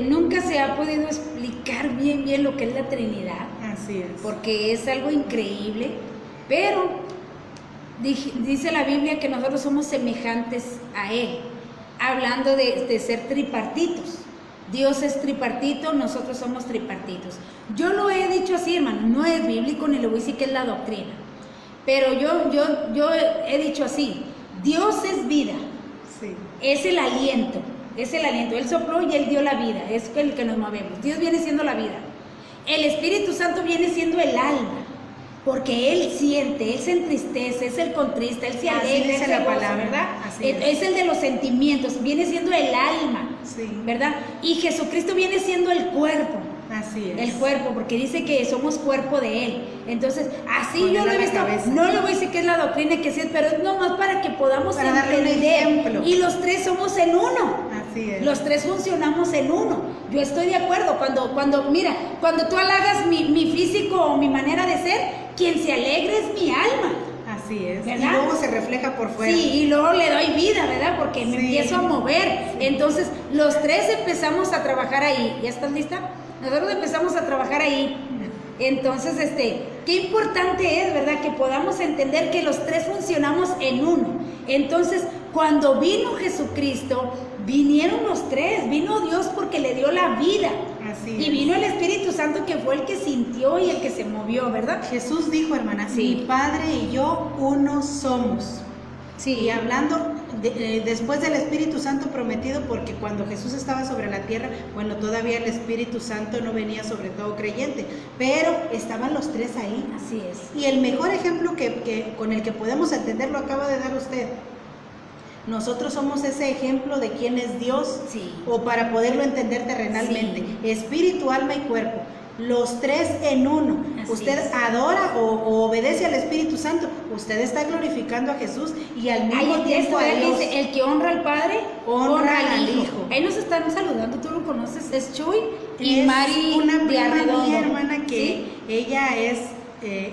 Nunca se ha podido explicar bien lo que es la Trinidad, Así es. porque es algo increíble, pero dice la Biblia que nosotros somos semejantes a Él, hablando de ser tripartitos. Dios es tripartito, nosotros somos tripartitos. Yo lo he dicho así, hermano, no es bíblico ni le voy a decir que es la doctrina, pero yo he dicho así, Dios es vida, Sí. Es el aliento, Él sopló y Él dio la vida, es el que nos movemos. Dios viene siendo la vida. El Espíritu Santo viene siendo el alma, porque Él siente, Él se entristece, es el contrista, Él se alegra, dice Él la se goza, palabra, ¿verdad? así Es el de los sentimientos, viene siendo el alma, Sí. ¿verdad? Y Jesucristo viene siendo el cuerpo. Así es. El cuerpo, porque dice que somos cuerpo de Él. Entonces, así Con yo él lo a he la visto. cabeza. No le voy a decir que es la doctrina que sí es, pero es nomás para que podamos Para darle un entender. ejemplo. Y los tres somos en uno. Así es. Los tres funcionamos en uno. Yo estoy de acuerdo. Cuando tú halagas mi físico o mi manera de ser, quien se alegra es mi alma. Así es. ¿Verdad? Y luego se refleja por fuera. Sí, y luego le doy vida, ¿verdad? Porque me Sí. empiezo a mover. Entonces, los tres empezamos a trabajar ahí. ¿Ya estás lista? Nosotros empezamos a trabajar ahí. Entonces, qué importante es, ¿verdad? Que podamos entender que los tres funcionamos en uno. Entonces, cuando vino Jesucristo, vinieron los tres. Vino Dios porque le dio la vida. Así Y es. vino el Espíritu Santo que fue el que sintió y el que se movió, ¿verdad? Jesús dijo, hermana, Sí. mi Padre y yo uno somos. Sí. Y hablando después del Espíritu Santo prometido, porque cuando Jesús estaba sobre la tierra, bueno, todavía el Espíritu Santo no venía sobre todo creyente, pero estaban los tres ahí. Así es. Y el mejor ejemplo con el que podemos entender lo acaba de dar usted. Nosotros somos ese ejemplo de quién es Dios, Sí. o para poderlo entender terrenalmente, Sí. espíritu, alma y cuerpo. Los tres en uno. Así Usted es. adora o obedece al Espíritu Santo. Usted está glorificando a Jesús y al mismo Ahí tiempo a Dios. dice, el que honra al Padre, Honra al Hijo. Ahí nos están saludando, tú lo conoces, es Chuy y Es Mari una de prima Arredondo. mía, hermana, que ¿Sí? ella es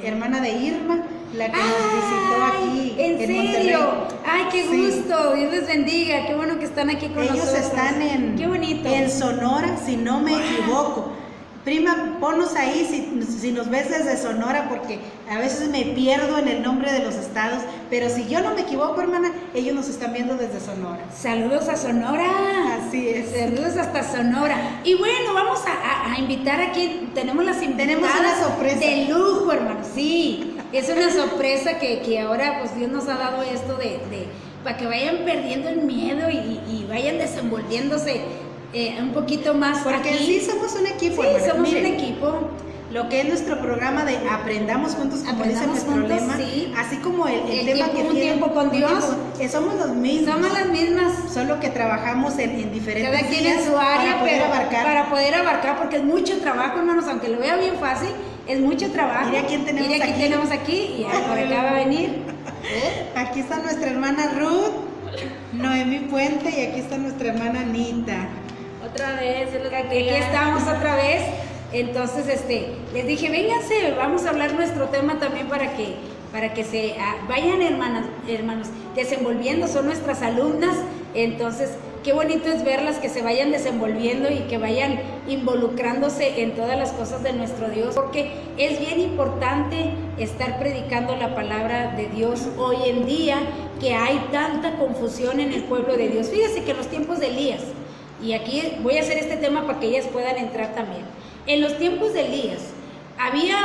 hermana de Irma, la que nos visitó aquí ¿En serio? Monterrey. Ay, qué Sí. gusto, Dios les bendiga, qué bueno que están aquí con Ellos nosotros. están Qué bonito. en Sonora, si no me Wow. equivoco. Prima, ponnos ahí si nos ves desde Sonora, porque a veces me pierdo en el nombre de los estados, pero si yo no me equivoco, hermana, ellos nos están viendo desde Sonora. Saludos a Sonora. Así es. Saludos hasta Sonora. Y bueno, vamos a invitar aquí, tenemos las invitadas una sorpresa. de lujo, hermano. Sí, es una sorpresa que ahora pues Dios nos ha dado esto para que vayan perdiendo el miedo y vayan desenvolviéndose un poquito más. Porque aquí. sí somos un equipo, Sí, hermana. somos Miren, un equipo. lo que es nuestro programa de Aprendamos Juntos, como dice Aprendamos nuestro juntos, lema, sí. así como el El tema tiempo- que un tiene tiempo con un Dios. somos los mismos. Somos las mismas. Solo que trabajamos en diferentes Cada quien días en su área, para poder pero abarcar. para poder abarcar, porque es mucho trabajo, hermanos, aunque lo vea bien fácil, es mucho trabajo. Mire a quién tenemos Mire a quién aquí. tenemos aquí, y por acá va a venir. Aquí está nuestra hermana Ruth, Noemí Puente, y aquí está nuestra hermana Anita. Otra vez, Aquí estamos otra vez. Entonces, les dije, vénganse, vamos a hablar nuestro tema también para que se vayan, hermanos, desenvolviendo, son nuestras alumnas. Entonces, qué bonito es verlas que se vayan desenvolviendo y que vayan involucrándose en todas las cosas de nuestro Dios, porque es bien importante estar predicando la palabra de Dios hoy en día, que hay tanta confusión en el pueblo de Dios. Fíjese que en los tiempos de Elías, y aquí voy a hacer este tema para que ellas puedan entrar también. En los tiempos de Elías había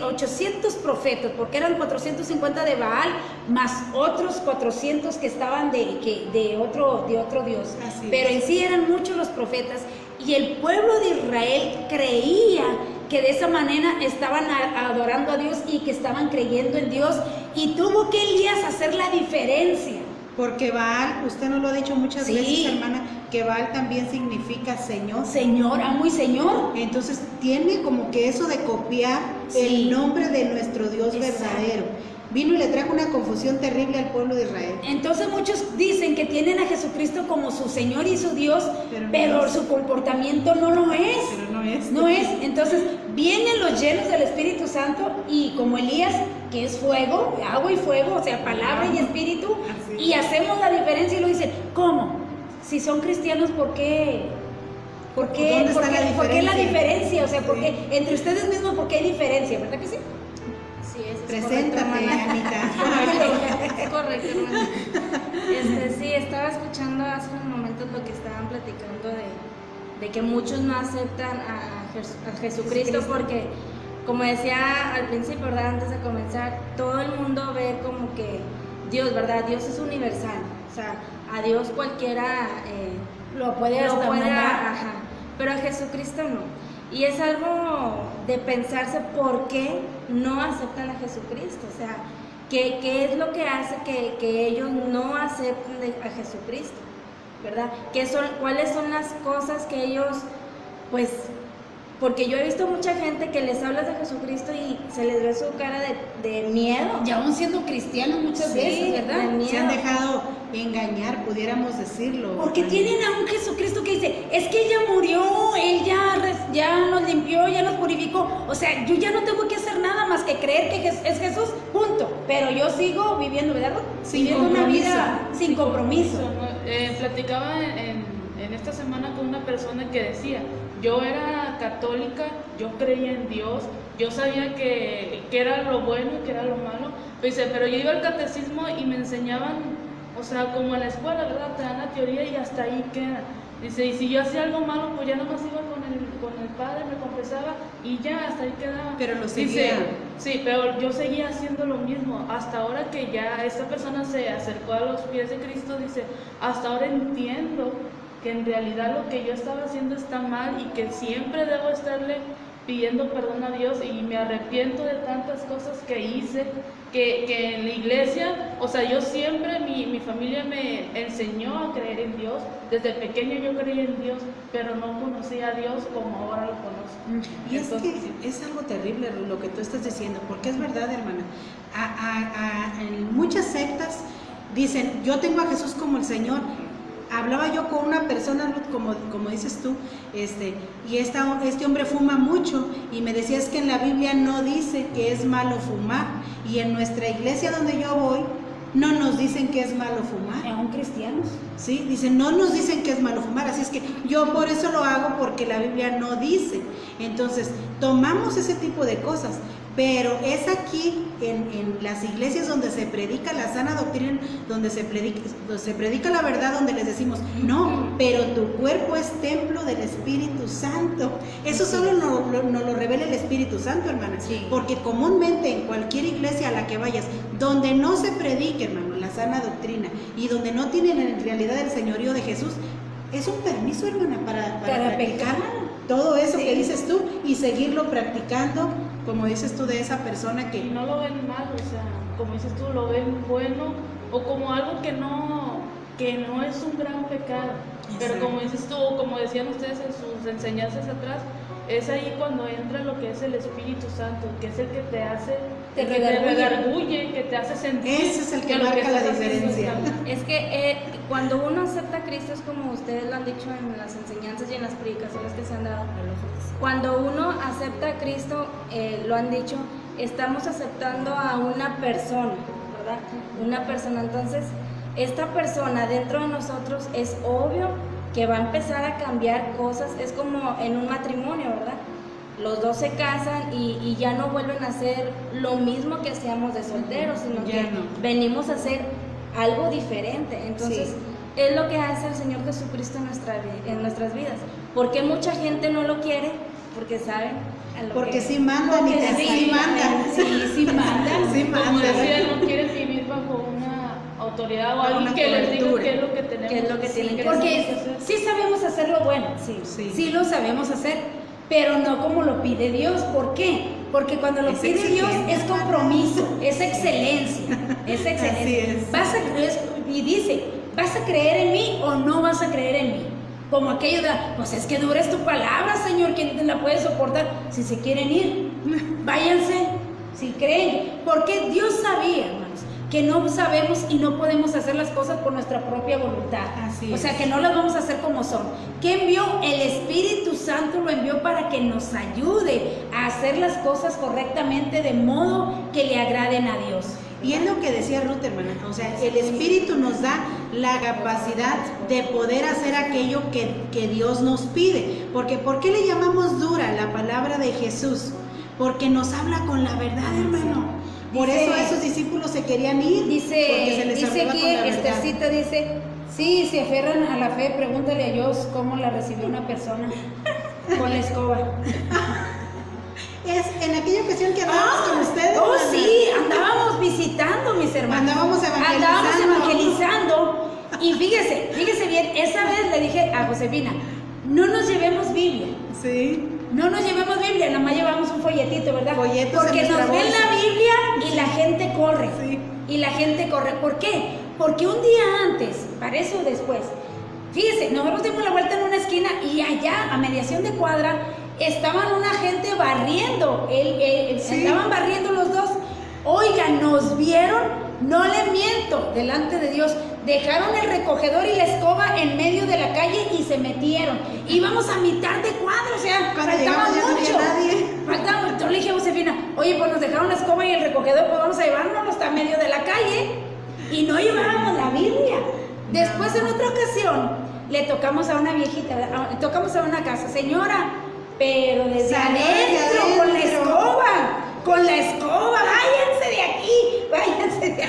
800 profetas, porque eran 450 de Baal, más otros 400 que estaban de otro Dios. Así Pero es. en sí eran muchos los profetas, y el pueblo de Israel creía que de esa manera estaban adorando a Dios y que estaban creyendo en Dios, y tuvo que Elías hacer la diferencia. Porque Baal, usted nos lo ha dicho muchas Sí. veces, hermana, que Baal también significa Señor. Señor, amo y Señor. Entonces tiene como que eso de copiar Sí. el nombre de nuestro Dios Exacto. verdadero. Vino y le trajo una confusión terrible al pueblo de Israel. Entonces muchos dicen que tienen a Jesucristo como su Señor y su Dios, Pero pero no es. su comportamiento no lo es. Pero no es. No es. Entonces vienen los llenos del Espíritu Santo, y como Elías, que es fuego, agua y fuego, o sea, palabra y espíritu, Así. y hacemos la diferencia y lo dicen, ¿cómo? Si son cristianos, ¿por qué? ¿Por qué? ¿Dónde está ¿Por qué? la ¿Por qué la diferencia? diferencia? O sea, ¿por Sí. qué? Entre ustedes mismos, ¿por qué hay diferencia? ¿Verdad que sí? Sí, eso es Preséntate, correcto, hermana. Anita. Es correcto, hermana. Sí, estaba escuchando hace unos momentos lo que estaban platicando de que muchos no aceptan a Jesucristo, porque, como decía al principio, ¿verdad? Antes de comenzar, todo el mundo ve como que Dios, ¿verdad? Dios es universal, o sea, a Dios cualquiera Lo puede lo hasta puede, mandar. ajá, pero a Jesucristo no. Y es algo de pensarse por qué no aceptan a Jesucristo, o sea, qué es lo que hace que ellos no acepten a Jesucristo, ¿verdad? ¿Cuáles son las cosas que ellos, pues, porque yo he visto mucha gente que les hablas de Jesucristo y se les ve su cara de miedo. Y aún siendo cristianos muchas Sí, veces, ¿verdad? de miedo. Se han dejado engañar, pudiéramos decirlo. Porque tienen a un Jesucristo que dice, es que Él ya murió, Él ya nos limpió, ya nos purificó. O sea, yo ya no tengo que hacer nada más que creer que es Jesús, punto. Pero yo sigo viviendo, ¿verdad? Sin Viviendo una compromiso. vida sin compromiso. Platicaba en esta semana con una persona que decía, yo era católica, yo creía en Dios, yo sabía que era lo bueno y que era lo malo, dice, pero yo iba al catecismo y me enseñaban, o sea, como en la escuela, ¿verdad? Te dan la teoría y hasta ahí queda. Dice, y si yo hacía algo malo, pues ya nomás iba con el padre, me confesaba y ya, hasta ahí quedaba. Pero lo Dice, seguía. sí, pero yo seguía haciendo lo mismo. Hasta ahora que ya esta persona se acercó a los pies de Cristo, dice, hasta ahora entiendo que en realidad lo que yo estaba haciendo está mal y que siempre debo estarle pidiendo perdón a Dios y me arrepiento de tantas cosas que hice, que en la iglesia, o sea, yo siempre, mi familia me enseñó a creer en Dios, desde pequeño yo creía en Dios, pero no conocía a Dios como ahora lo conozco. Y es Entonces, que sí. es algo terrible lo que tú estás diciendo, porque es verdad, hermana. En muchas sectas dicen, yo tengo a Jesús como el Señor. Hablaba yo con una persona, Ruth, como dices tú, y este hombre fuma mucho y me decía, es que en la Biblia no dice que es malo fumar, y en nuestra iglesia donde yo voy no nos dicen que es malo fumar. Aún cristianos. Sí, dicen, no nos dicen que es malo fumar, así es que yo por eso lo hago, porque la Biblia no dice. Entonces, tomamos ese tipo de cosas, pero es aquí en las iglesias donde se predica la sana doctrina, donde se predica la verdad, donde les decimos, no, pero tu cuerpo es templo del Espíritu Santo. Eso solo nos lo revela el Espíritu Santo, hermana. Sí. Porque comúnmente en cualquier iglesia a la que vayas, donde no se predique, hermano, la sana doctrina, y donde no tienen en realidad el señorío de Jesús, es un permiso, hermana, para practicar todo eso que dices tú y seguirlo practicando, como dices tú, de esa persona Y que no lo ven mal, o sea, como dices tú, lo ven bueno o como algo que no es un gran pecado. Pero Exacto. como dices tú, o como decían ustedes en sus enseñanzas atrás, es ahí cuando entra lo que es el Espíritu Santo, que es el que te hace, Te el que redarguye, que te hace sentir. ese es el que lo marca la estás haciendo diferencia. está mal. Es que cuando uno acepta a Cristo, es como ustedes lo han dicho en las enseñanzas y en las predicaciones que se han dado, cuando uno acepta a Cristo, lo han dicho, estamos aceptando a una persona, ¿verdad? Una persona, entonces, esta persona dentro de nosotros es obvio que va a empezar a cambiar cosas, es como en un matrimonio, ¿verdad? Los dos se casan y ya no vuelven a hacer lo mismo que hacíamos de solteros, sino Ya que no. venimos a hacer algo diferente. Entonces, Sí. es lo que hace el Señor Jesucristo en nuestras vidas. ¿Por qué mucha gente no lo quiere? Porque saben a lo porque que... sí mandan y Porque sí mandan. Sí mandan. Sí Como mandan. decía, no quieren vivir bajo una autoridad o Bajo alguien una que les diga cobertura. qué es lo que tenemos Qué es lo que tienen que Porque hacer. sí sabemos hacer lo bueno, Sí. sí lo sabemos hacer, pero no como lo pide Dios. ¿Por qué? Porque cuando lo Es pide Dios exigencia. es compromiso, es excelencia, es excelencia. Así es. Vas a creer, y dice, ¿vas a creer en mí o no vas a creer en mí? Como aquello de, pues es que dura es tu palabra, Señor, ¿quién la puede soportar? Si se quieren ir, váyanse, si creen, porque Dios sabía, hermanos, que no sabemos y no podemos hacer las cosas por nuestra propia voluntad. Así o sea, es. que no las vamos a hacer como son. ¿Qué envió? El Espíritu Santo lo envió para que nos ayude a hacer las cosas correctamente de modo que le agraden a Dios. Y es lo que decía Ruth, hermana, o sea, el Espíritu nos da la capacidad de poder hacer aquello que Dios nos pide. Porque ¿por qué le llamamos dura la palabra de Jesús? Porque nos habla con la verdad, hermano. Por Dice- eso esos discípulos se querían ir, porque se les Dice hablaba aquí, con la verdad. Esthercita dice, sí, se aferran a la fe, pregúntale a Dios cómo la recibió una persona con la escoba. Es en aquella ocasión que andábamos con ustedes. Oh, hermana. sí, andábamos andábamos visitando, mis hermanos. Andábamos evangelizando. Y fíjese bien, esa vez le dije a Josefina, no nos llevemos Biblia. Sí. No nos llevemos Biblia, nada más llevamos un folletito, ¿verdad? Folletos porque en nos nuestra ven bolsa. la Biblia y la gente corre. Sí. Y la gente corre. ¿Por qué? Porque un día antes, para eso después, fíjese, nosotros dimos la vuelta en una esquina y allá, a mediación de cuadra, estaban una gente barriendo. Sí. Estaban barriendo los dos. Oigan, nos vieron, no le miento, delante de Dios. Dejaron el recogedor y la escoba en medio de la calle y se metieron. Íbamos a mitad de cuadra, o sea, Cuando faltaba llegamos ya no había mucho. nadie. Faltaba. Yo le dije a Josefina, oye, pues nos dejaron la escoba y el recogedor, pues vamos a llevárnoslo hasta medio de la calle. Y no llevábamos la Biblia. Después, en otra ocasión, le tocamos a una viejita, tocamos a una casa, señora, pero desde Salió adentro, desde con la adentro. escoba. Con la escoba, váyanse de aquí.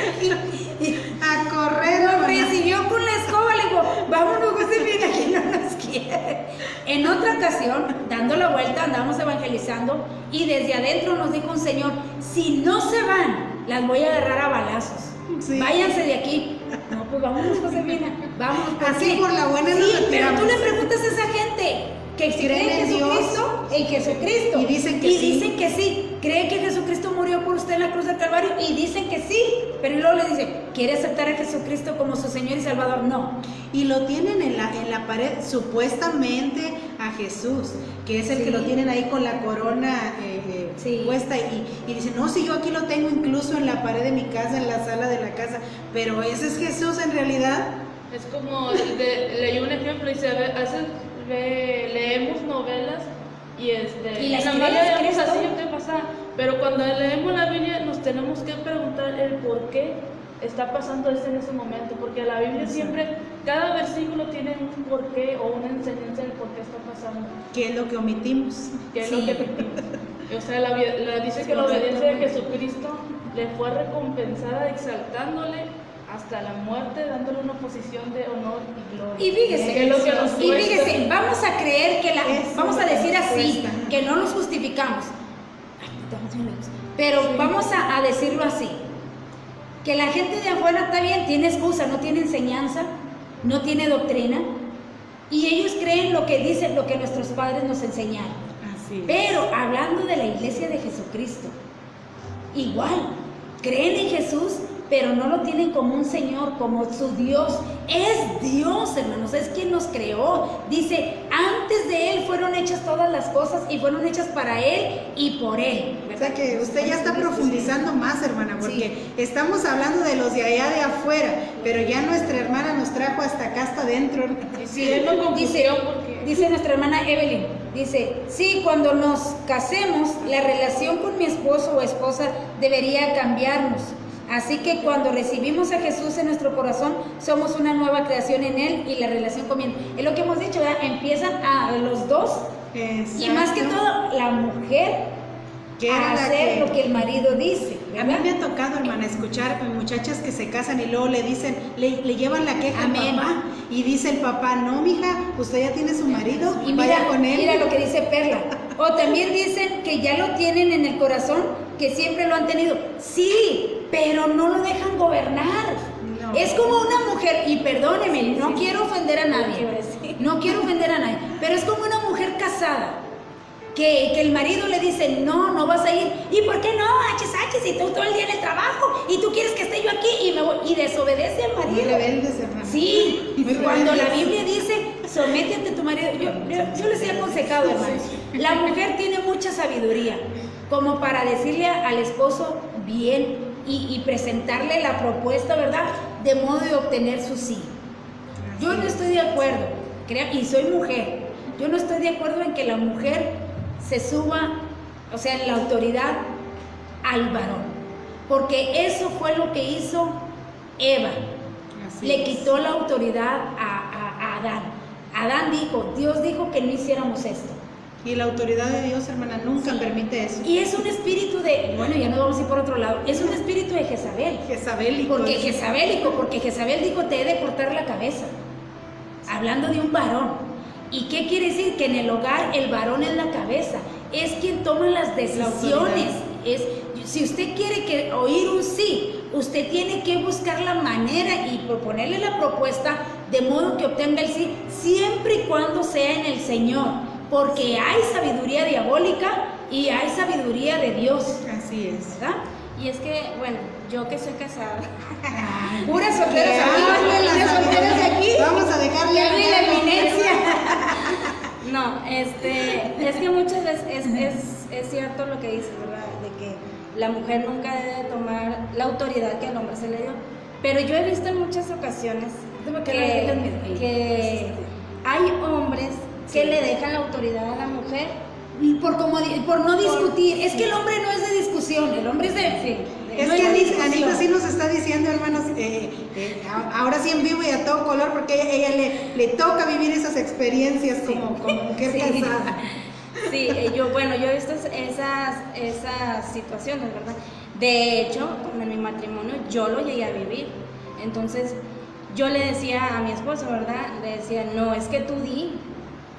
A correr, Nos hermana. recibió con la escoba, le digo, vámonos, Josefina, que no nos quiere. En otra ocasión, dando la vuelta, andábamos evangelizando y desde adentro nos dijo un señor, si no se van, las voy a agarrar a balazos. Sí. Váyanse de aquí. No, pues vámonos, Josefina, vámonos. ¿por Así qué? por la buena nos Sí, pero retiramos. tú le preguntas a esa gente que si ¿Creen cree en en Dios? Jesucristo, en Jesucristo. Y dicen que y sí. dicen que sí. ¿Cree que Jesucristo murió por usted en la cruz del Calvario? Y dicen que sí. Pero luego le dice, ¿quiere aceptar a Jesucristo como su Señor y Salvador? No. Y lo tienen en la pared, supuestamente a Jesús, que es el Sí. que lo tienen ahí con la corona Sí. puesta y dicen, no, si yo aquí lo tengo incluso en la pared de mi casa, en la sala de la casa, pero ese es Jesús en realidad. Es como, leí un ejemplo, dice, a veces leemos novelas y Y las la mayoría crees, leemos ¿crees así, tú? ¿qué pasa? Pero cuando leemos la Biblia nos tenemos que preguntar el por qué está pasando esto en ese momento, porque la Biblia siempre, cada versículo tiene un porqué o una enseñanza del por qué está pasando, ¿Qué es lo que omitimos? que es Sí. lo que repetimos. O sea, dice que la obediencia de Jesucristo le fue recompensada exaltándole hasta la muerte, dándole una posición de honor y gloria. Y fíjese, Que es lo que nos y cuesta. fíjese, vamos a creer que Eso vamos a es lo que decir nos así, cuesta. que no nos justificamos. Ay, estamos bien lejos. Pero vamos a decirlo así, que la gente de afuera está bien, tiene excusa, no tiene enseñanza, no tiene doctrina, y ellos creen lo que dicen, lo que nuestros padres nos enseñaron. Así es. Pero hablando de la iglesia de Jesucristo, igual, creen en Jesús, pero no lo tienen como un Señor, como su Dios. Es Dios, hermanos, es quien nos creó. Dice, antes de Él fueron hechas todas las cosas y fueron hechas para Él y por Él. O sea que usted ya está profundizando más, hermana, porque estamos hablando de los de allá de afuera, pero ya nuestra hermana nos trajo hasta acá, hasta adentro. Y si es una Dice, confusión porque dice nuestra hermana Evelyn, dice, sí, cuando nos casemos, la relación con mi esposo o esposa debería cambiarnos. Así que cuando recibimos a Jesús en nuestro corazón, somos una nueva creación en Él y la relación comienza. Es lo que hemos dicho, ¿verdad? Empiezan a los dos y más que todo la mujer Que a era la hacer que- lo que el marido dice. A mí ¿verdad? me ha tocado, hermana, escuchar muchachas que se casan y luego le dicen, le llevan la queja Amén. al papá y dice el papá, no, mija, usted ya tiene su marido, Y vaya mira, con él. mira lo que dice Perla. O también dicen que ya lo tienen en el corazón, que siempre lo han tenido. Sí, pero no lo dejan gobernar. No. Es como una mujer, y perdóneme, no quiero ofender a nadie. No quiero ofender a nadie, pero es como una mujer casada. Que el marido le dice, no, no vas a ir. ¿Y por qué no? Achis, y tú todo el día en el trabajo, y tú quieres que esté yo aquí, y me voy, y desobedece al Muy marido. rebeldes, hermana. Sí, Muy cuando la rebeldes. Biblia dice, sométete a tu marido, yo les he aconsejado, hermanos, la mujer tiene mucha sabiduría, como para decirle al esposo bien y presentarle la propuesta, ¿verdad? De modo de obtener su sí. Yo no estoy de acuerdo, y soy mujer, yo no estoy de acuerdo en que la mujer se suba, o sea, en la autoridad al varón, porque eso fue lo que hizo Eva. Así Le es. quitó la autoridad a Adán. Adán dijo, Dios dijo que no hiciéramos esto. Y la autoridad de Dios, hermana, nunca permite eso. Y es un espíritu de, bueno, ya nos vamos a ir por otro lado, es un espíritu de Jezabel. Jezabélico. Porque Jezabel dijo, te he de cortar la cabeza. Hablando de un varón. ¿Y qué quiere decir? Que en el hogar el varón es la cabeza, es quien toma las decisiones. si usted quiere oír un sí, usted tiene que buscar la manera y proponerle la propuesta de modo que obtenga el sí, siempre y cuando sea en el Señor, porque hay sabiduría diabólica y hay sabiduría de Dios. Así es. ¿Verdad? Y es que, bueno, yo que soy casada, Puras solteras Que aquí, hable las puras solteras solteras. aquí. Vamos a dejarle Que hable la eminencia. no, es que muchas veces es cierto lo que dices, ¿verdad? De que la mujer nunca debe tomar la autoridad que al hombre se le dio. Pero yo he visto en muchas ocasiones que hay hombres que le dejan la autoridad a la mujer. Por no discutir. Es que el hombre no es de discusión, el hombre es de... Es no que de Anita discusión. sí nos está diciendo, hermanos, ahora sí en vivo y a todo color, porque ella le toca vivir esas experiencias como mujer Sí. casada. Sí, yo he visto esas situaciones, ¿verdad? De hecho, en mi matrimonio yo lo llegué a vivir. Entonces, yo le decía a mi esposo, ¿verdad? Le decía, no, es que tú di.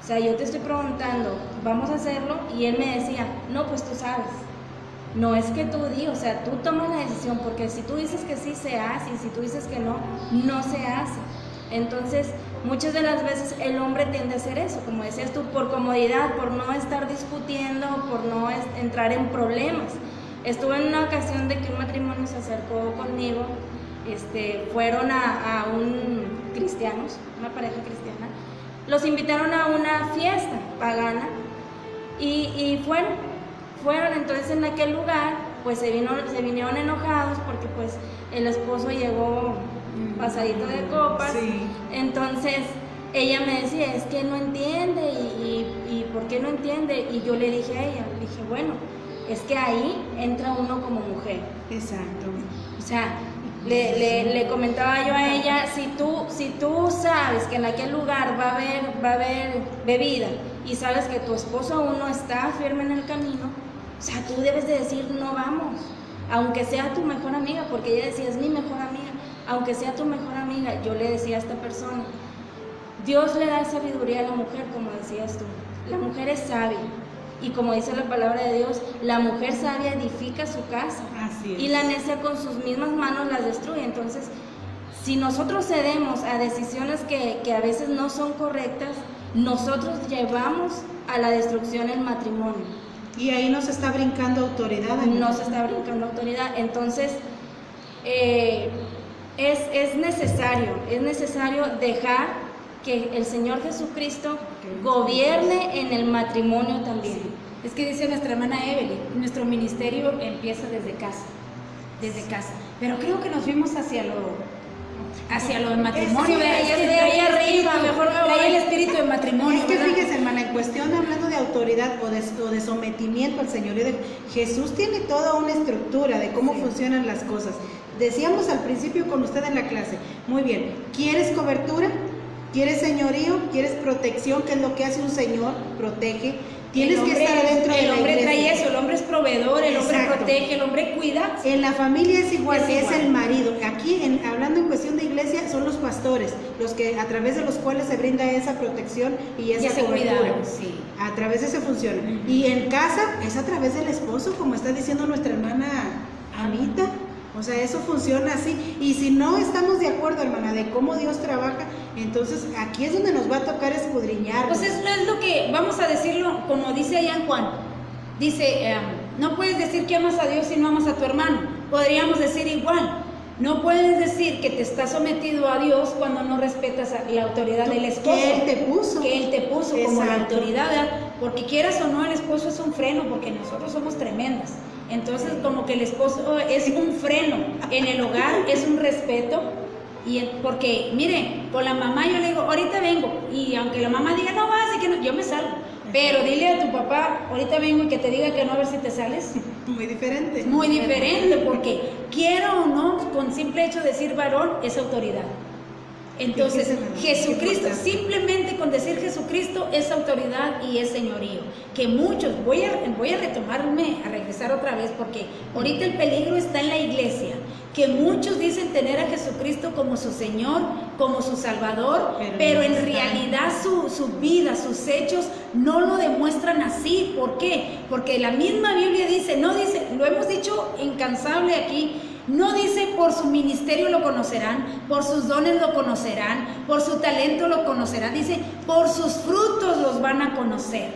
O sea, yo te estoy preguntando, vamos a hacerlo, y él me decía, no, pues tú sabes. No es que tú di, o sea, tú tomas la decisión, porque si tú dices que sí, se hace, y si tú dices que no, no se hace. Entonces, muchas de las veces el hombre tiende a hacer eso, como decías tú, por comodidad, por no estar discutiendo, por no entrar en problemas. Estuve en una ocasión de que un matrimonio se acercó conmigo, fueron a un cristianos, una pareja cristiana, los invitaron a una fiesta pagana y fueron, entonces en aquel lugar pues se vinieron enojados porque pues el esposo llegó pasadito de copas. Sí. Entonces ella me decía, es que no entiende y ¿por qué no entiende? Y yo le dije a ella, bueno, es que ahí entra uno como mujer. Exacto. O sea, le comentaba yo a ella, si tú sabes que en aquel lugar va a haber bebida y sabes que tu esposo aún no está firme en el camino, o sea, tú debes de decir no vamos, aunque sea tu mejor amiga, porque ella decía, es mi mejor amiga, aunque sea tu mejor amiga. Yo le decía a esta persona, Dios le da sabiduría a la mujer, como decías tú, la mujer es sabia. Y como dice la palabra de Dios, la mujer sabia edifica su casa. Así es. Y la necia con sus mismas manos las destruye. Entonces, si nosotros cedemos a decisiones que a veces no son correctas, nosotros llevamos a la destrucción el matrimonio. Y ahí nos está brincando autoridad. No se está brincando autoridad. Entonces, es necesario dejar que el Señor Jesucristo gobierne en el matrimonio también. Sí. Es que dice nuestra hermana Evelyn, nuestro ministerio empieza desde casa, pero creo que nos fuimos hacia lo del matrimonio. Ahí arriba, mejor me voy. Trae el espíritu de matrimonio. Es que ¿verdad? fíjese, hermana, en cuestión hablando de autoridad o de sometimiento al señorío de Jesús, tiene toda una estructura de cómo funcionan las cosas. Decíamos al principio con usted en la clase, muy bien, ¿quieres cobertura? ¿Quieres señorío? ¿Quieres protección? ¿Qué es lo que hace un señor? Protege. Tienes que estar adentro de la iglesia. El hombre trae eso, el hombre es proveedor, el hombre Exacto. protege, el hombre cuida. En la familia es igual, Es igual. el marido. Aquí, hablando en cuestión de iglesia, son los pastores, los que a través de los cuales se brinda esa protección y esa ese cobertura. cuidado, sí. A través de ese funciona. Y en casa es a través del esposo, como está diciendo nuestra hermana Anita. O sea, eso funciona así. Y si no estamos de acuerdo, hermana, de cómo Dios trabaja, entonces aquí es donde nos va a tocar escudriñar. Pues es lo que, vamos a decirlo, como dice allá en Juan, dice, no puedes decir que amas a Dios si no amas a tu hermano. Podríamos decir igual, no puedes decir que te estás sometido a Dios cuando no respetas la autoridad del esposo. Que Él te puso. Que Él te puso como la Exacto. autoridad, ¿verdad? Porque quieras o no, el esposo es un freno, porque nosotros somos tremendas. Entonces, como que el esposo es un freno en el hogar, es un respeto. Porque, mire, con la mamá yo le digo, ahorita vengo, y aunque la mamá diga, no vas, y que no, yo me salgo. Pero dile a tu papá, ahorita vengo, y que te diga que no, a ver si te sales. Muy diferente. Muy diferente, porque quiero o no, con simple hecho de decir varón, es autoridad. Entonces, Fíjese, hermano, Jesucristo, qué importante. simplemente con decir Jesucristo es autoridad y es señorío. Que muchos, voy a retomarme, a regresar otra vez, porque ahorita el peligro está en la iglesia, que muchos dicen tener a Jesucristo como su Señor, como su Salvador, pero en realidad su vida, sus hechos no lo demuestran así. ¿Por qué? Porque la misma Biblia dice, no dice, lo hemos dicho incansable aquí, no dice por su ministerio lo conocerán, por sus dones lo conocerán, por su talento lo conocerán, dice por sus frutos los van a conocer.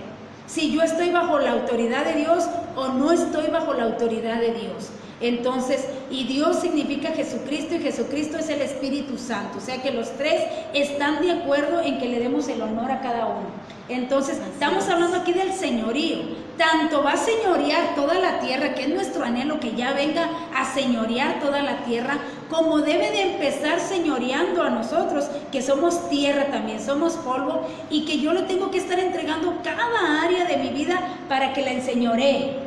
Si yo estoy bajo la autoridad de Dios o no estoy bajo la autoridad de Dios. Entonces, y Dios significa Jesucristo y Jesucristo es el Espíritu Santo, o sea que los tres están de acuerdo en que le demos el honor a cada uno. Entonces, estamos hablando aquí del señorío, tanto va a señorear toda la tierra, que es nuestro anhelo, que ya venga a señorear toda la tierra, como debe de empezar señoreando a nosotros, que somos tierra también, somos polvo, y que yo le tengo que estar entregando cada área de mi vida para que la enseñoree.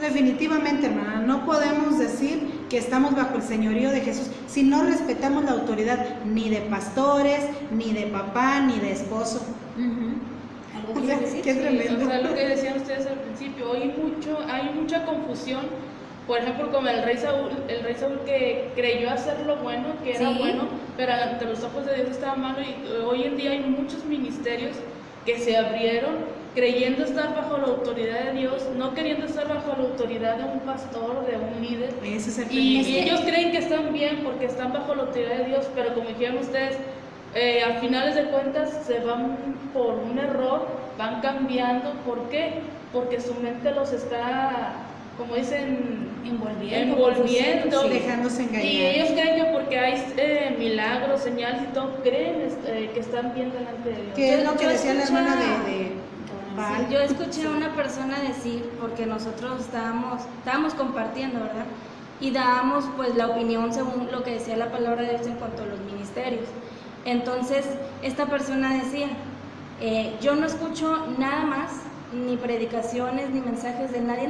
Definitivamente, hermana, no podemos decir que estamos bajo el señorío de Jesús si no respetamos la autoridad ni de pastores, ni de papá, ni de esposo. ¿Algo O sea, quieres decir? qué tremendo. O sea, lo que decían ustedes al principio, hay mucha confusión. Por ejemplo, como el rey Saúl que creyó hacer lo bueno, que era Sí. bueno, pero ante los ojos de Dios estaba malo, y hoy en día hay muchos ministerios que se abrieron creyendo estar bajo la autoridad de Dios, no queriendo estar bajo la autoridad de un pastor, de un líder. Ese es el Y primer. ellos creen que están bien porque están bajo la autoridad de Dios, pero como dijeron ustedes, a finales de cuentas se van por un error, van cambiando. ¿Por qué? Porque su mente los está, como dicen, envolviendo, Sí, dejándose engañar. y ellos creen que porque hay milagros, señales y todo, creen que están bien delante de Dios. ¿Qué es lo que Yo decía la escuchaba- hermana de Baal? Yo escuché a una persona decir, porque nosotros estábamos compartiendo, ¿verdad? Y dábamos pues la opinión según lo que decía la palabra de Dios en cuanto a los ministerios. Entonces, esta persona decía, yo no escucho nada más, ni predicaciones, ni mensajes de nadie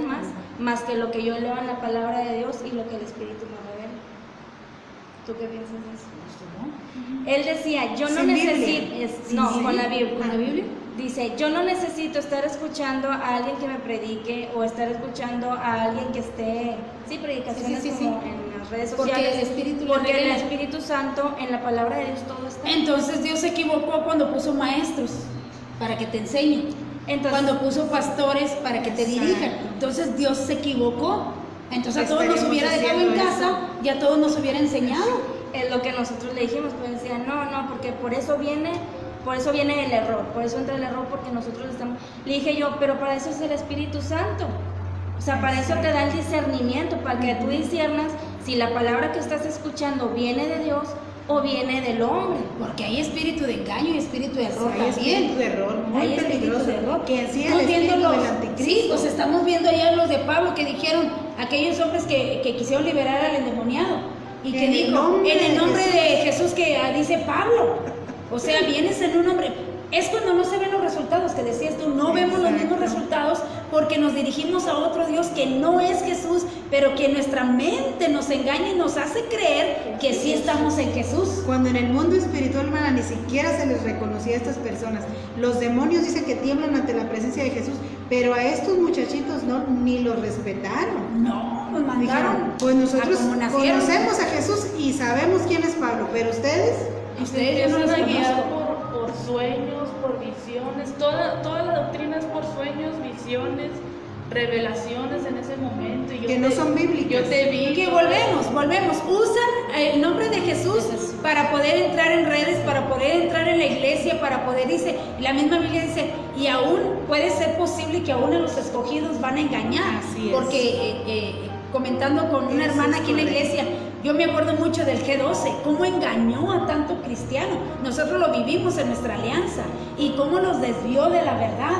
más que lo que yo leo en la palabra de Dios y lo que el Espíritu me revela. ¿Tú qué piensas de eso? Él decía, yo no ¿Sin Biblia? necesito, no, Sí. con la Biblia. ¿Con la Biblia? Dice, yo no necesito estar escuchando a alguien que me predique o estar escuchando a alguien que esté, predicaciones Sí. como en las redes Porque sociales. el Espíritu lo porque el revela. Espíritu Santo en la palabra de Dios todo está. Entonces Dios se equivocó cuando puso maestros para que te enseñen, Entonces, cuando puso pastores para que te Exacto. dirijan. Entonces Dios se equivocó. Entonces a todos nos Estaríamos hubiera dejado en haciendo casa y a todos nos hubiera enseñado. es lo que nosotros le dijimos, pues decía, no, porque por eso viene el error, por eso entra el error, porque nosotros le dije yo, pero para eso es el Espíritu Santo. O sea, para eso te da el discernimiento, para que tú disciernas si la palabra que estás escuchando viene de Dios o viene del hombre. Porque hay espíritu de engaño y espíritu de error Hay espíritu también. de error, muy Hay espíritu peligroso, de error. que en sí el Estamos viendo espíritu los- del anticristo. Sí, pues estamos viendo allá los de Pablo que dijeron, aquellos hombres que quisieron liberar al endemoniado. Y que En el dijo, nombre en el de nombre Jesús. de Jesús, que dice Pablo. O sea, vienes en un nombre. Es cuando no se ven los resultados, que decías tú, no vemos los mismos Exacto. resultados porque nos dirigimos a otro Dios que no es Jesús, pero que nuestra mente nos engaña y nos hace creer que sí estamos en Jesús. Cuando en el mundo espiritual, hermana, ni siquiera se les reconocía a estas personas. Los demonios dicen que tiemblan ante la presencia de Jesús, pero a estos muchachitos no, ni los respetaron. No, nos mandaron. Dijeron, pues nosotros a como nacieron. conocemos a Jesús y sabemos quién es Pablo, pero ustedes, Ustedes yo no los Empiezan a guiar conozco. por sueños, por visiones. Toda la doctrina es por sueños, visiones, revelaciones en ese momento. Y yo que no son bíblicas. Yo te vi. Que volvemos. Usan el nombre de Jesús para poder entrar en redes, para poder entrar en la iglesia, para poder, dice, la misma Biblia dice, y aún puede ser posible que aún a los escogidos van a engañar. Así es. Porque comentando con una Eso hermana es aquí en la correcto. iglesia, yo me acuerdo mucho del G12, cómo engañó a tanto cristiano. Nosotros lo vivimos en nuestra alianza y cómo los desvió de la verdad.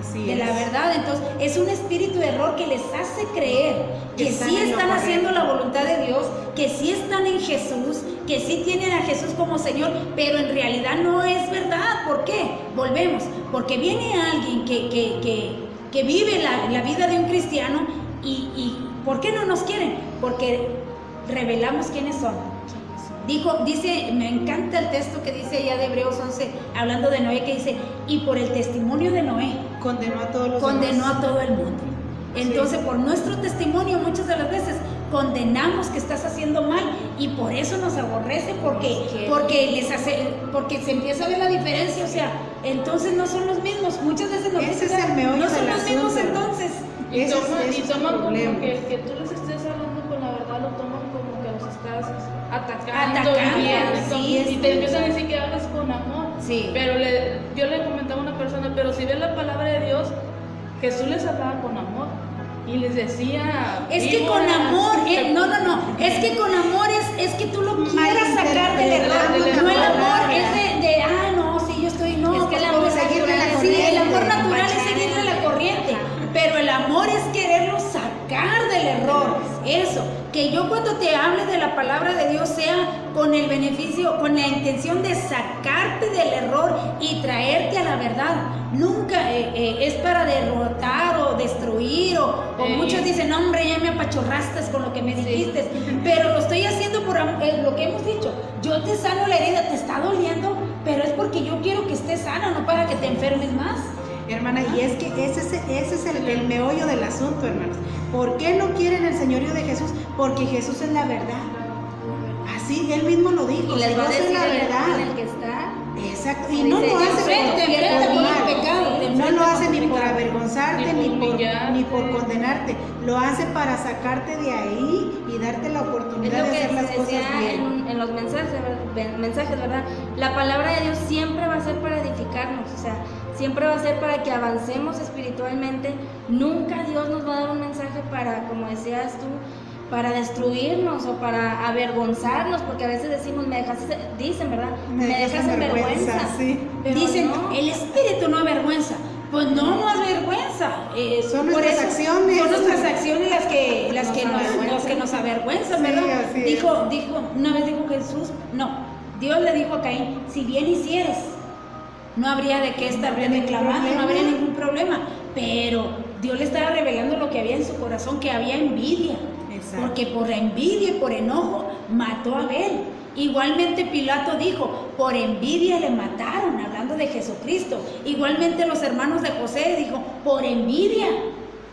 Así De es. la verdad, entonces es un espíritu de error que les hace creer que Están sí en lo están correcto. haciendo la voluntad de Dios, que sí están en Jesús, que sí tienen a Jesús como Señor, pero en realidad no es verdad. ¿Por qué? Volvemos, porque viene alguien que vive la vida de un cristiano y ¿por qué no nos quieren? Porque revelamos quiénes son. Dice, me encanta el texto que dice allá de Hebreos 11, hablando de Noé, que dice, y por el testimonio de Noé, Condenó a todos los condenó demás. a todo el mundo. Entonces, por nuestro testimonio, muchas de las veces condenamos que estás haciendo mal y por eso nos aborrece, porque se empieza a ver la diferencia, o sea, entonces no son los mismos, muchas veces nos Ese dicen, es el meollo no son del los mismos asunto. entonces. Y Ese toman como problema. que tú les estés hablando con la verdad, lo toman como que los estás atacando, Sí, y te empiezan a decir que hables con amor. Sí. Pero yo le comentaba a una persona, pero si ves la palabra de Dios, Jesús les hablaba con amor y les decía. Es que con amor, es que con amor es que tú lo quieras sacar del error, no el amor es no, sí, yo estoy, no, Es que el amor seguirle la sí, corriente, el amor natural es empachar. seguirle la corriente, pero el amor es quererlo sacar del error, eso, que yo cuando te hable de la palabra de Dios sea con el beneficio, con la intención de sacarte del error y traerte a la verdad, nunca es para derrotar o destruir o muchos dicen, no, hombre, ya me apachorraste con lo que me dijiste, pero lo estoy haciendo por lo que hemos dicho, yo te sano la herida, te está doliendo, pero es porque yo quiero que estés sana, no para que te enfermes más. Hermana, y es que ese es el meollo del asunto, hermanos. ¿Por qué no quieren el señorío de Jesús? Porque Jesús es la verdad. Así, Él mismo lo dijo, Y les va a Dios es decir la el verdad. que está. Exacto, y no Dice, lo hace enfrenta por con mal. el pecado, te No enfrenta lo con hace el ni por pecado. avergonzarte, Ni por humillarte. ni por condenarte. Lo hace para sacarte de ahí y darte la Es oportunidad lo de hacer que las se cosas decía bien. en los mensajes, ¿verdad? La palabra de Dios siempre va a ser para edificarnos, o sea, siempre va a ser para que avancemos espiritualmente. Nunca Dios nos va a dar un mensaje para, como decías tú, para destruirnos o para avergonzarnos, porque a veces decimos, dicen, ¿verdad? Me dejas en vergüenza. Sí. Pero Dicen, no. el espíritu no avergüenza. Pues no es vergüenza. Son Por nuestras eso acciones. Son nuestras acciones las que nos avergüenzan, Sí, ¿verdad? así es. Dijo, una vez dijo Jesús, Dios le dijo a Caín, si bien hicieres, no habría de qué estarte habría ningún reclamando, no problema. habría ningún problema. Pero Dios le estaba revelando lo que había en su corazón, que había envidia. Exacto. Porque por envidia y por enojo mató a Abel. Igualmente Pilato dijo, por envidia le mataron, hablando de Jesucristo. Igualmente los hermanos de José dijo, por envidia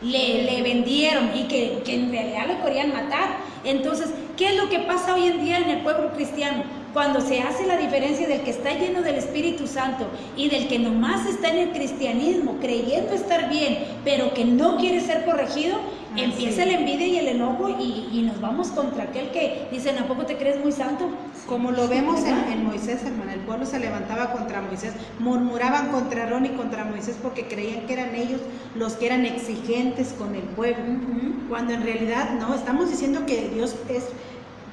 le vendieron y que en realidad le querían matar. Entonces, ¿qué es lo que pasa hoy en día en el pueblo cristiano? Cuando se hace la diferencia del que está lleno del Espíritu Santo y del que nomás está en el cristianismo, creyendo estar bien, pero que no quiere ser corregido, empieza la envidia y el enojo y nos vamos contra aquel que dicen, ¿a poco te crees muy santo? Como lo vemos ¿verdad? en Moisés, hermana, el pueblo se levantaba contra Moisés, murmuraban contra Aarón y contra Moisés porque creían que eran ellos los que eran exigentes con el pueblo, cuando en realidad no, estamos diciendo que Dios es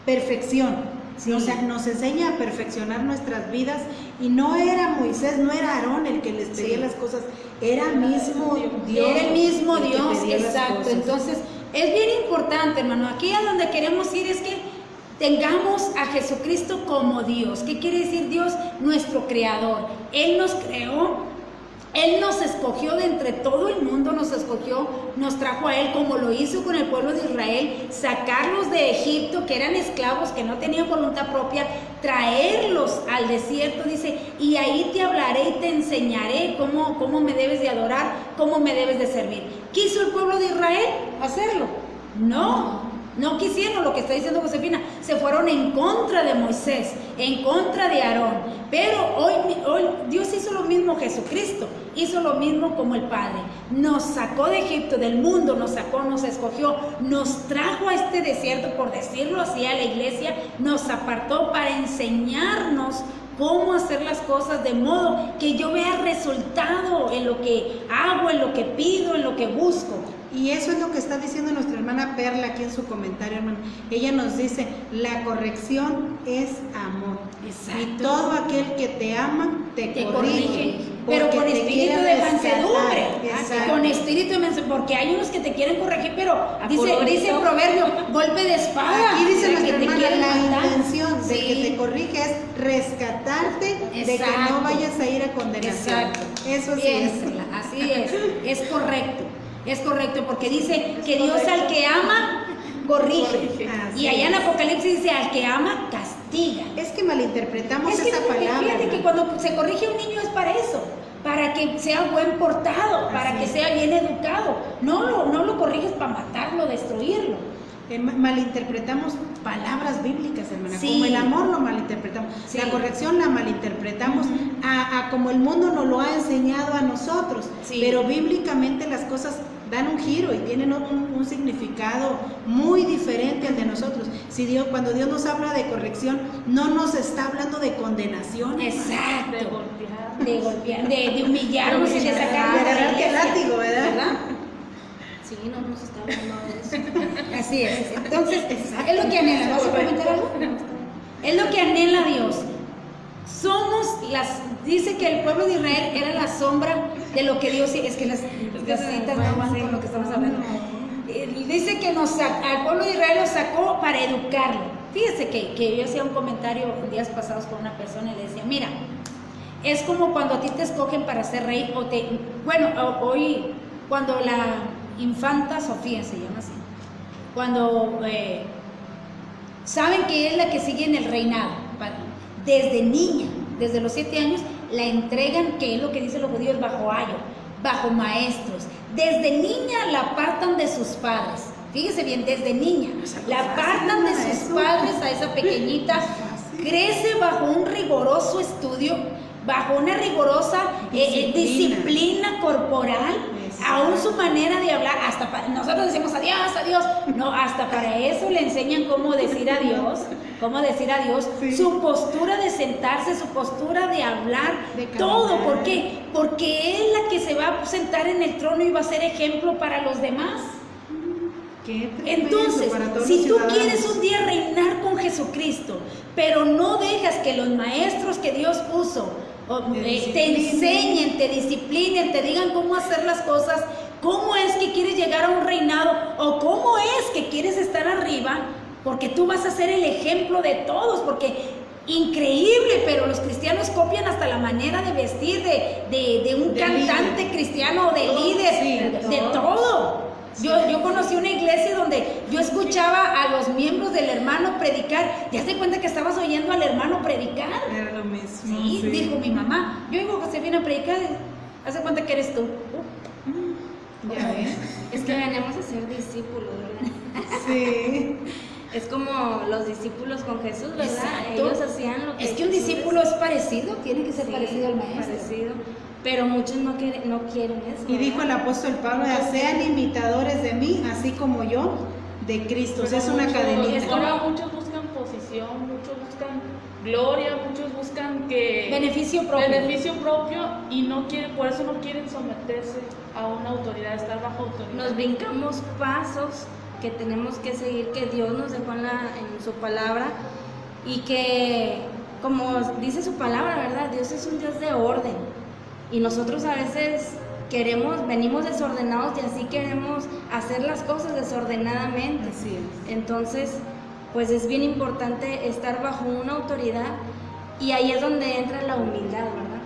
perfección. Sí. O sea, nos enseña a perfeccionar nuestras vidas y no era Moisés, no era Aarón el que les pedía Sí. las cosas, era mismo Dios. Era el mismo el que Dios, pedía las exacto. cosas. Entonces, es bien importante, hermano. Aquí a donde queremos ir es que tengamos a Jesucristo como Dios. ¿Qué quiere decir Dios? Nuestro creador. Él nos creó, Él nos escogió de entre todo el mundo, nos escogió, nos trajo a Él como lo hizo con el pueblo de Israel, sacarlos de Egipto, que eran esclavos, que no tenían voluntad propia, traerlos al desierto, dice, y ahí te hablaré y te enseñaré cómo me debes de adorar, cómo me debes de servir. ¿Quiso el pueblo de Israel hacerlo? No quisieron, lo que está diciendo Josefina, se fueron en contra de Moisés, en contra de Aarón, pero hoy Dios hizo lo mismo, Jesucristo hizo lo mismo como el Padre, nos sacó de Egipto, del mundo, nos sacó, nos escogió, nos trajo a este desierto, por decirlo así, a la iglesia, nos apartó para enseñarnos cómo hacer las cosas de modo que yo vea resultado en lo que hago, en lo que pido, en lo que busco. Y eso es lo que está diciendo nuestra hermana Perla aquí en su comentario, hermano. Ella nos dice, la corrección es amor. Exacto. Y todo aquel que te ama, te corrige. Pero porque con te espíritu quiere de rescatar. mansedumbre. Exacto. Con espíritu de mansedumbre. Porque hay unos que te quieren corregir, pero dice el proverbio, golpe de espada. Aquí dice de nuestra que te hermana, quieren la matar. intención de Sí. que te corrige es rescatarte de que Exacto. no vayas a ir a condenación. Exacto. Eso sí Piénsela, así es correcto. Es correcto, porque dice que Dios al que ama, corrige. Así Y allá en es. Apocalipsis dice, al que ama, castiga. Es que malinterpretamos Es que esa palabra. fíjate que cuando se corrige a un niño es para eso, para que sea buen portado, para Así que es. sea bien educado. No lo corriges para matarlo, destruirlo. malinterpretamos palabras bíblicas, hermana, Sí. como el amor lo malinterpretamos, Sí. la corrección la malinterpretamos a como el mundo nos lo ha enseñado a nosotros, Sí. pero bíblicamente las cosas dan un giro y tienen un significado muy diferente al de nosotros. Cuando Dios nos habla de corrección, no nos está hablando de condenación. De Exacto. golpear. De golpear, de humillarnos y de sacarnos de de la agarrarte el iglesia, látigo, ¿verdad? Sí, no nos está hablando de eso. Así es. Entonces, es lo que anhela. ¿Vas a comentar algo? Es lo que anhela Dios. Dice que el pueblo de Israel era la sombra de lo que Dios, es que las citas no van con lo que estamos hablando. Dice que al pueblo de Israel lo sacó para educarlo. Fíjese que yo hacía un comentario días pasados con una persona y le decía, mira, es como cuando a ti te escogen para ser rey hoy cuando la infanta Sofía se llama así, cuando saben que es la que sigue en el reinado, desde niña, desde los 7 años, la entregan, que es lo que dicen los judíos, bajo ayo, bajo maestros. Desde niña la apartan de sus padres. Fíjese bien, desde niña la apartan de sus padres a esa pequeñita, crece bajo un riguroso estudio, bajo una rigurosa disciplina corporal, aún su manera de hablar, nosotros decimos adiós, no, hasta para eso le enseñan cómo decir adiós, Sí. su postura de sentarse, su postura de hablar, De todo. caminar. ¿Por qué? Porque es la que se va a sentar en el trono y va a ser ejemplo para los demás. Qué tremendo Entonces, para todos si los tú ciudadanos. quieres un día reinar con Jesucristo, pero no dejas que los maestros que Dios puso te enseñen, te disciplinen, te digan cómo hacer las cosas, cómo es que quieres llegar a un reinado o cómo es que quieres estar arriba, porque tú vas a ser el ejemplo de todos, porque increíble, pero los cristianos copian hasta la manera de vestir de un De cantante líder. cristiano, de líder, Sí, de todo. Yo conocí una iglesia donde yo escuchaba a los miembros del hermano predicar. ¿Te das cuenta que estabas oyendo al hermano predicar? Era lo mismo. Sí, dijo mi mamá. Yo digo que se viene a predicar. ¿Hace cuenta que eres tú? Ya ves. Es que venimos a ser discípulos, ¿verdad? Sí. Es como los discípulos con Jesús, ¿verdad? Exacto. Ellos hacían lo que Es que un Jesús discípulo es parecido, tiene que ser Sí, parecido al maestro. parecido. Pero muchos no quieren eso. Y dijo el ¿verdad? apóstol Pablo, sean imitadores de mí, así como yo de Cristo. O sea, es una Muchos- cadenita. ahora muchos buscan posición, muchos buscan gloria, muchos buscan que Beneficio propio. y no quieren, por eso no quieren someterse a una autoridad, estar bajo autoridad. Nos brincamos pasos que tenemos que seguir, que Dios nos dejó en su palabra, y que, como dice su palabra, ¿verdad? Dios es un Dios de orden, y nosotros a veces venimos desordenados y así queremos hacer las cosas desordenadamente. Así es. Entonces, pues es bien importante estar bajo una autoridad, y ahí es donde entra la humildad, ¿verdad?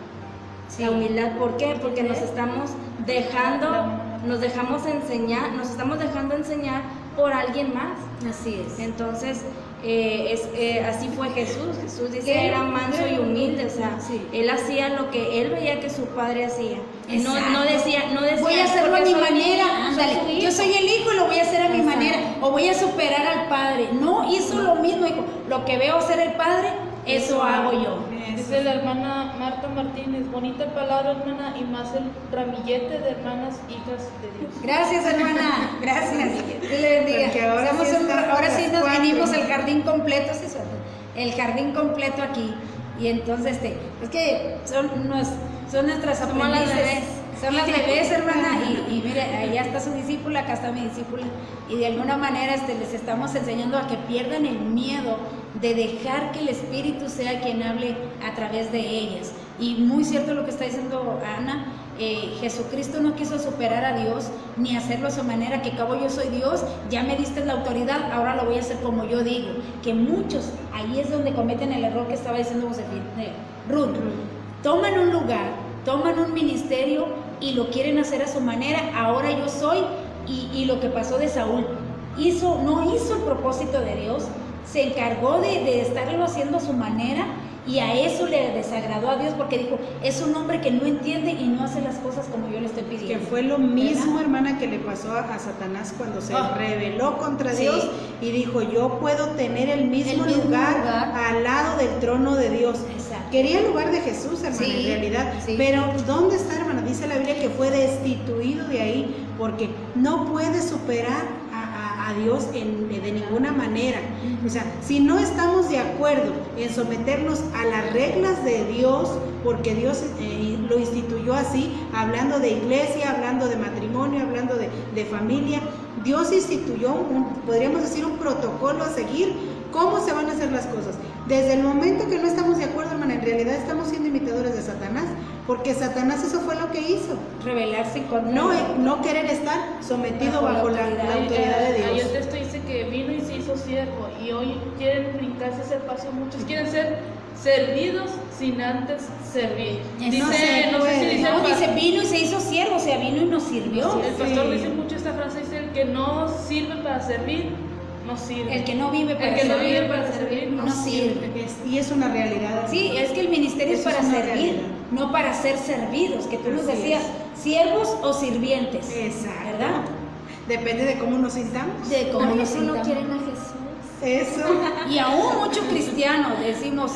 Sí. La humildad, ¿por qué? Porque nos estamos estamos dejando enseñar por alguien más. Así es. Entonces, así fue Jesús. Jesús dice ¿Qué? que era manso y humilde, o sea, Sí. él hacía lo que él veía que su padre hacía. No Exacto. decía, Voy a hacerlo a porque mi soy manera, niño, soy ándale, su hijo. yo soy el hijo y lo voy a hacer a mi Exacto. manera, o voy a superar al padre. No, hizo lo mismo, dijo, lo que veo hacer el padre, eso hago yo. Dice la hermana Marta Martínez, bonita palabra, hermana, y más el ramillete de hermanas hijas de Dios. Gracias, hermana, gracias. Dios le bendiga. Porque ahora sí estamos ahora sí las nos cuatro. venimos el jardín completo, sí, el jardín completo aquí. Y entonces, es que son nuestras Somos las aprendices. bebés. Son las bebés, hermana, y mire, allá está su discípula, acá está mi discípula, y de alguna manera les estamos enseñando a que pierdan el miedo de dejar que el Espíritu sea quien hable a través de ellas. Y muy cierto lo que está diciendo Ana, Jesucristo no quiso superar a Dios, ni hacerlo a su manera, que cabo yo soy Dios, ya me diste la autoridad, ahora lo voy a hacer como yo digo. Que muchos, ahí es donde cometen el error que estaba diciendo Ruth, toman un lugar, toman un ministerio y lo quieren hacer a su manera, ahora yo soy, y lo que pasó de Saúl, no hizo el propósito de Dios, se encargó de estarlo haciendo a su manera, Y a eso le desagradó a Dios porque dijo, es un hombre que no entiende y no hace las cosas como yo le estoy pidiendo. Que fue lo mismo, hermana, que le pasó a Satanás cuando se rebeló contra Dios y dijo, yo puedo tener el mismo lugar al lado del trono de Dios. Exacto. Quería el lugar de Jesús, hermana, en realidad. Pero ¿dónde está, hermana? Dice la Biblia que fue destituido de ahí porque no puede superar a Dios de ninguna manera. O sea, si no estamos de acuerdo en someternos a las reglas de Dios, porque Dios lo instituyó así, hablando de iglesia, hablando de matrimonio, hablando de familia, Dios instituyó, podríamos decir, un protocolo a seguir, cómo se van a hacer las cosas. Desde el momento que no estamos de acuerdo, hermana, en realidad estamos siendo imitadores de Satanás, porque Satanás eso fue lo que hizo. Rebelarse con no querer estar sometido bajo la autoridad de Dios. Ahí el texto dice que vino y se hizo siervo, y hoy quieren brincarse ese paso. Muchos quieren ser servidos sin antes servir. Dice, dice vino y se hizo siervo, o sea, vino y nos sirvió. El pastor dice mucho esta frase, dice, el que no sirve para servir, no sirve. El que no vive para servir, no sirve. Y es una realidad. Sí, es que el ministerio es para servir, no para ser servidos, que tú nos decías, siervos o sirvientes. Exacto. ¿Verdad? Depende de cómo nos sintamos. De cómo nos sintamos. No quieren a Jesús. Eso. Y aún muchos cristianos decimos,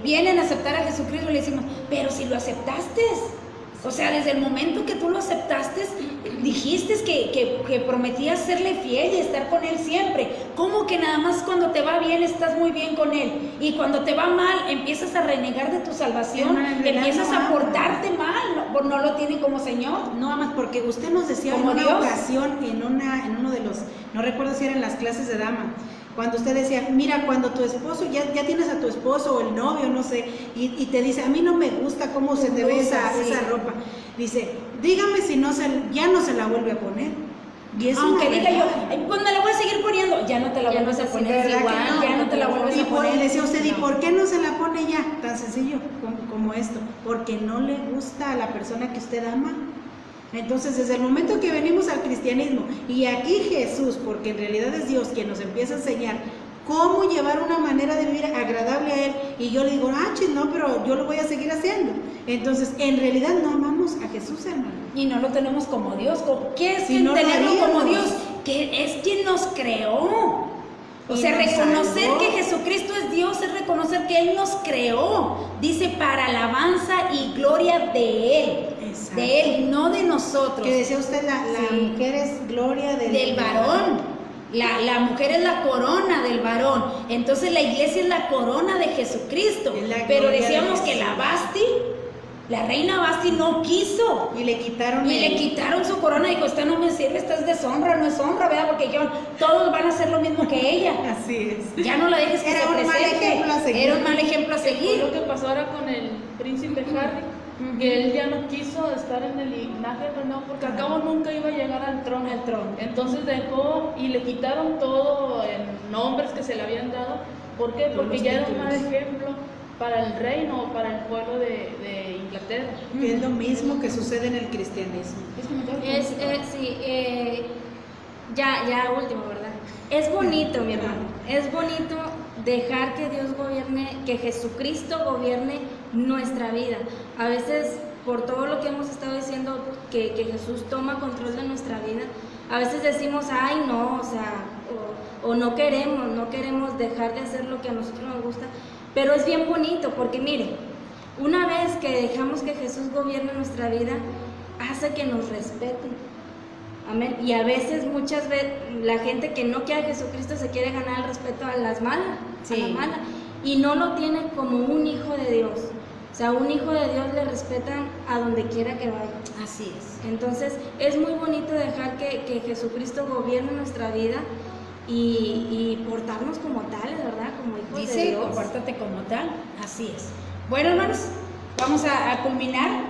vienen a aceptar a Jesucristo y le decimos, pero si lo aceptaste, o sea, desde el momento que tú lo aceptaste, dijiste que prometías serle fiel y estar con él siempre. ¿Cómo que nada más cuando te va bien estás muy bien con él? Y cuando te va mal empiezas a renegar de tu salvación, empiezas a portarte mal, no lo tiene como Señor. No, más porque usted nos decía en una ocasión, en uno de los, no recuerdo si eran las clases de dama, cuando usted decía, mira, cuando tu esposo, ya tienes a tu esposo o el novio, no sé, y te dice, a mí no me gusta cómo se te ve esa ropa. Dice, dígame si ya no se la vuelve a poner. Y es aunque diga yo, pues me la voy a seguir poniendo, ya no te la vuelves a poner igual, ya no te la vuelves a poner. Y decía usted, ¿y por qué no se la pone ya? Tan sencillo como esto, porque no le gusta a la persona que usted ama. Entonces, desde el momento que venimos al cristianismo, y aquí Jesús, porque en realidad es Dios quien nos empieza a enseñar cómo llevar una manera de vivir agradable a Él, y yo le digo, no, pero yo lo voy a seguir haciendo. Entonces, en realidad no amamos a Jesús, hermano. Y no lo tenemos como Dios. ¿Qué es si no tenerlo como Dios? Que es quien nos creó. O sea, reconocer que Jesucristo es Dios es reconocer que Él nos creó. Dice, para alabanza y gloria de Él. Exacto. De Él, no de nosotros. Que decía usted, la mujer es gloria del varón. La mujer es la corona del varón. Entonces la iglesia es la corona de Jesucristo. Pero decíamos que la reina Basti no quiso. Y le quitaron su corona. Dijo, esta no me sirve, esta es deshonra, no es honra, ¿verdad? Porque todos van a hacer lo mismo que ella. Así es. Ya no la dejes que Era un mal ejemplo a seguir. Era un mal ejemplo a seguir. Lo que pasó ahora con el príncipe Harry, que él ya no quiso estar en el linaje reinado, porque al cabo nunca iba a llegar al trono. Entonces dejó y le quitaron todo en nombres que se le habían dado. ¿Por qué? Porque ya era un mal ejemplo para el reino o para el pueblo de Inglaterra. Es lo mismo que sucede en el cristianismo. Ya último, ¿verdad? Es bonito, mi hermano, es bonito dejar que Dios gobierne, que Jesucristo gobierne nuestra vida. A veces, por todo lo que hemos estado diciendo, que Jesús toma control de nuestra vida, a veces decimos, ay no, o sea, o no queremos dejar de hacer lo que a nosotros nos gusta, pero es bien bonito, porque mire, una vez que dejamos que Jesús gobierne nuestra vida, hace que nos respeten. Amén. Y a veces, muchas veces, la gente que no quiere a Jesucristo se quiere ganar el respeto a las malas, y no lo tiene como un hijo de Dios. O sea, un hijo de Dios le respetan a donde quiera que vaya. Así es. Entonces, es muy bonito dejar que Jesucristo gobierne nuestra vida y portarnos como tales, ¿verdad? Como hijos de Dios. Dice, compórtate como tal. Así es. Bueno, hermanos, vamos a culminar.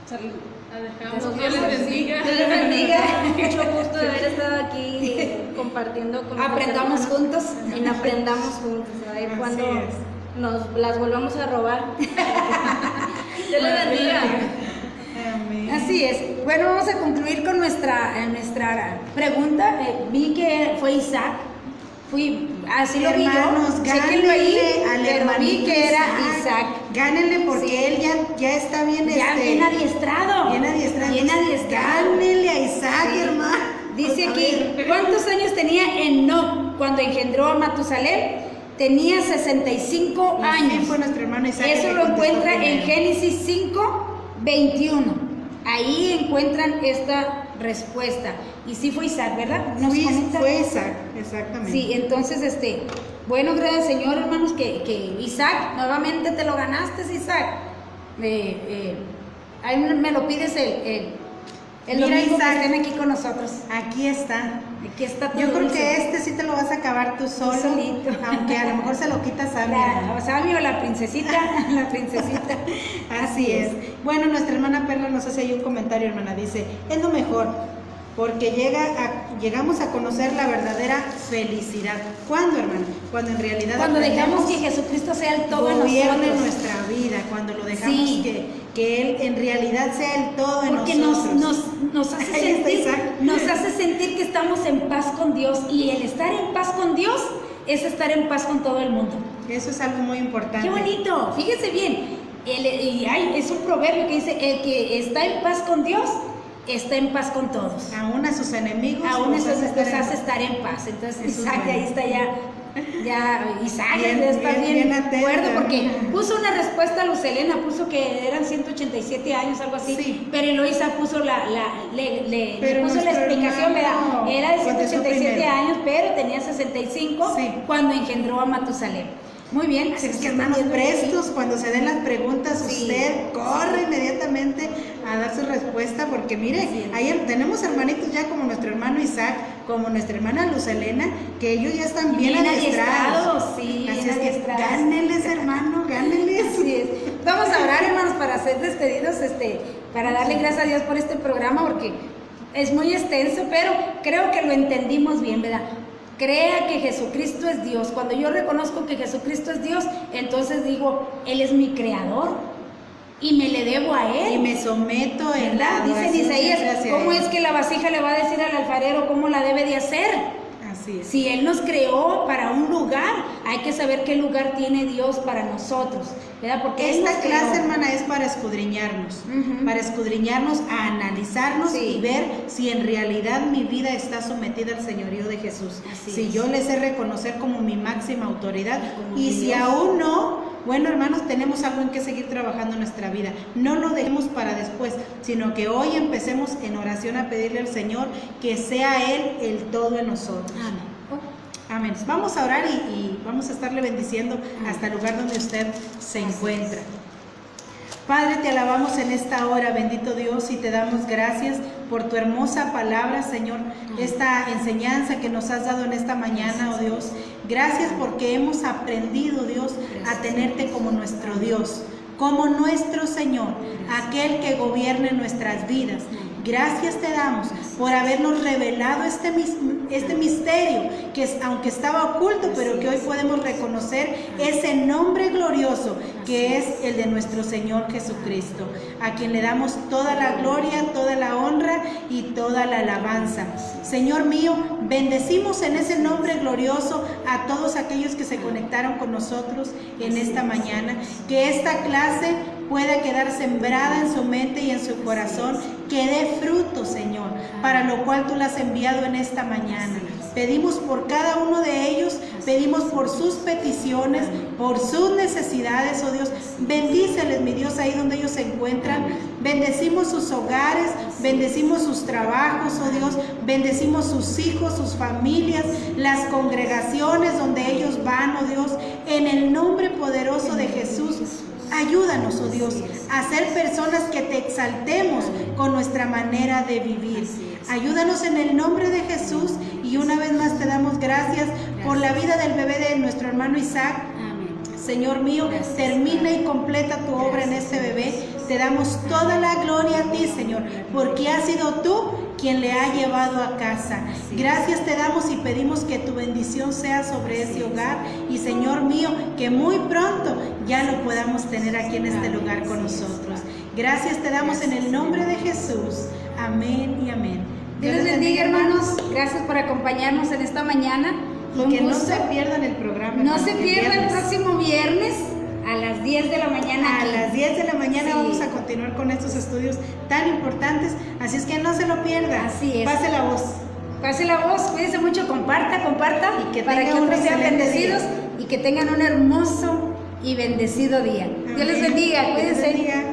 Dios les bendiga. Dios les bendiga. Mucho gusto de haber estado aquí compartiendo con Aprendamos juntos. Aprendamos juntos. A ver cuándo nos las volvamos a robar. Dios les bendiga. Amén. Así es. Bueno, vamos a concluir con nuestra pregunta. Vi que fue Isaac. así lo vi yo, chéquenlo ahí, pero vi que era Isaac. Gánenle porque Sí. él ya está bien, Bien adiestrado. bien adiestrado. Bien adiestrado. Gánenle a Isaac, Sí. hermano. Dice A aquí, ver. ¿cuántos años tenía Enoc cuando engendró a Matusalén? Tenía 65 Y sí, años. fue nuestro hermano Isaac. Eso el que lo contestó encuentra en primero. Génesis 5:21. Ahí encuentran esta respuesta. Y sí fue Isaac, ¿verdad? ¿Nos comenta? Fue Isaac, exactamente. Sí, entonces, bueno, gracias al Señor, hermanos, que Isaac, nuevamente te lo ganaste, Isaac. Ahí me lo pides el Mira, domingo que Isaac. estén aquí con nosotros. Aquí está. Aquí está tu Yo creo dulce. que sí te lo vas a acabar tú solo, solito. aunque a lo mejor se lo quitas a mi hermano. La Sammy o la princesita, la princesita. Así es. Bueno, nuestra hermana Perla nos hace ahí un comentario, hermana. Dice, es lo mejor, porque llegamos a conocer la verdadera felicidad. ¿Cuándo, hermana? Cuando en realidad Cuando dejamos que aprendemos Jesucristo sea el todo en gobierne nosotros. nuestra vida, cuando lo dejamos Sí. que Él en realidad sea el todo en Porque nosotros. nos hace Ahí está sentir, Isaac. nos hace sentir que estamos en paz con Dios, y el estar en paz con Dios es estar en paz con todo el mundo. Eso es algo muy importante. ¡Qué bonito! Fíjese bien, es un proverbio que dice, el que está en paz con Dios, está en paz con todos. Aún a sus enemigos. Aún los eso hace nos estar en hace paz. estar en paz. Entonces Eso es Isaac bueno. ahí está ya Isaac Bien, debe estar bien, bien bien atenta. acuerdo, porque puso una respuesta a Luz Helena, puso que eran 187 años, algo así, Sí. pero Eloisa puso le Pero puso la nuestro explicación, hermano ¿verdad? Era de contestó 187 primero. años, pero tenía 65 Sí. cuando engendró a Matusalén. Muy bien. Así es que, hermanos, prestos, cuando se den las preguntas, Sí. usted corre inmediatamente a dar su respuesta, porque mire, Así es. ahí tenemos hermanitos ya como nuestro hermano Isaac, como nuestra hermana Luz Helena, que ellos ya están bien adiestrados. Sí, Así bien es que adiestrados. gánenles, hermano, gánenles. Así es. Vamos a orar, hermanos, para ser despedidos, para darle gracias a Dios por este programa, porque es muy extenso, pero creo que lo entendimos bien, ¿verdad? Crea que Jesucristo es Dios. Cuando yo reconozco que Jesucristo es Dios, entonces digo, Él es mi creador y me le debo a Él. Y me someto en la ¿Verdad? Dice en adoración Isaías, siempre hacia ¿cómo Él. es que la vasija le va a decir al alfarero cómo la debe de hacer? Así es. Si Él nos creó para un lugar, hay que saber qué lugar tiene Dios para nosotros, ¿verdad? Porque Él Esta nos clase, creó. hermana, es para escudriñarnos, Ujú. a analizarnos Sí. y ver si en realidad mi vida está sometida al señorío de Jesús. Así Si es. yo le sé reconocer como mi máxima autoridad, Como y mi si Dios. aún no, bueno, hermanos, tenemos algo en que seguir trabajando en nuestra vida. No lo dejemos para después, sino que hoy empecemos en oración a pedirle al Señor que sea Él el todo en nosotros. Amén. Amén. Vamos a orar y vamos a estarle bendiciendo hasta el lugar donde usted se encuentra. Padre, te alabamos en esta hora, bendito Dios, y te damos gracias por tu hermosa palabra, Señor, esta enseñanza que nos has dado en esta mañana, oh Dios. Gracias porque hemos aprendido, Dios, a tenerte como nuestro Dios, como nuestro Señor, aquel que gobierne nuestras vidas. Gracias te damos por habernos revelado este misterio que aunque estaba oculto, pero que hoy podemos reconocer ese nombre glorioso que es el de nuestro Señor Jesucristo, a quien le damos toda la gloria, toda la honra y toda la alabanza. Señor mío, bendecimos en ese nombre glorioso a todos aquellos que se conectaron con nosotros en esta mañana, que esta clase pueda quedar sembrada en su mente y en su corazón, que dé fruto, Señor, para lo cual tú la has enviado en esta mañana. Pedimos por cada uno de ellos, pedimos por sus peticiones, por sus necesidades, oh Dios. Bendíceles, mi Dios, ahí donde ellos se encuentran. Bendecimos sus hogares, bendecimos sus trabajos, oh Dios. Bendecimos sus hijos, sus familias, las congregaciones donde ellos van, oh Dios. En el nombre poderoso de Jesús, ayúdanos, oh Dios, a ser personas que te exaltemos con nuestra manera de vivir. Ayúdanos en el nombre de Jesús, y una vez más te damos gracias por la vida del bebé de nuestro hermano Isaac. Señor mío, termina y completa tu obra en este bebé. Te damos toda la gloria a ti, Señor, porque has sido tú quien le ha llevado a casa. Gracias te damos y pedimos que tu bendición sea sobre ese hogar, y Señor mío, que muy pronto ya lo podamos tener aquí en este lugar con nosotros. Gracias te damos en el nombre de Jesús. Amén y amén. Dios les bendiga, hermanos. Gracias por acompañarnos en esta mañana. Fue Y un que no gusto. se pierdan el programa. No se pierda el viernes. próximo viernes a las 10 de la mañana. A aquí. las 10 de la mañana Sí. vamos a continuar con estos estudios tan importantes, así es que no se lo pierda. Así es. Pase la voz. Pase la voz, cuídense mucho, comparta Y que para que tengan un otros sean excelente bendecidos y que tengan un hermoso y bendecido día. Dios les Amén. bendiga, Dios les cuídense. bendiga.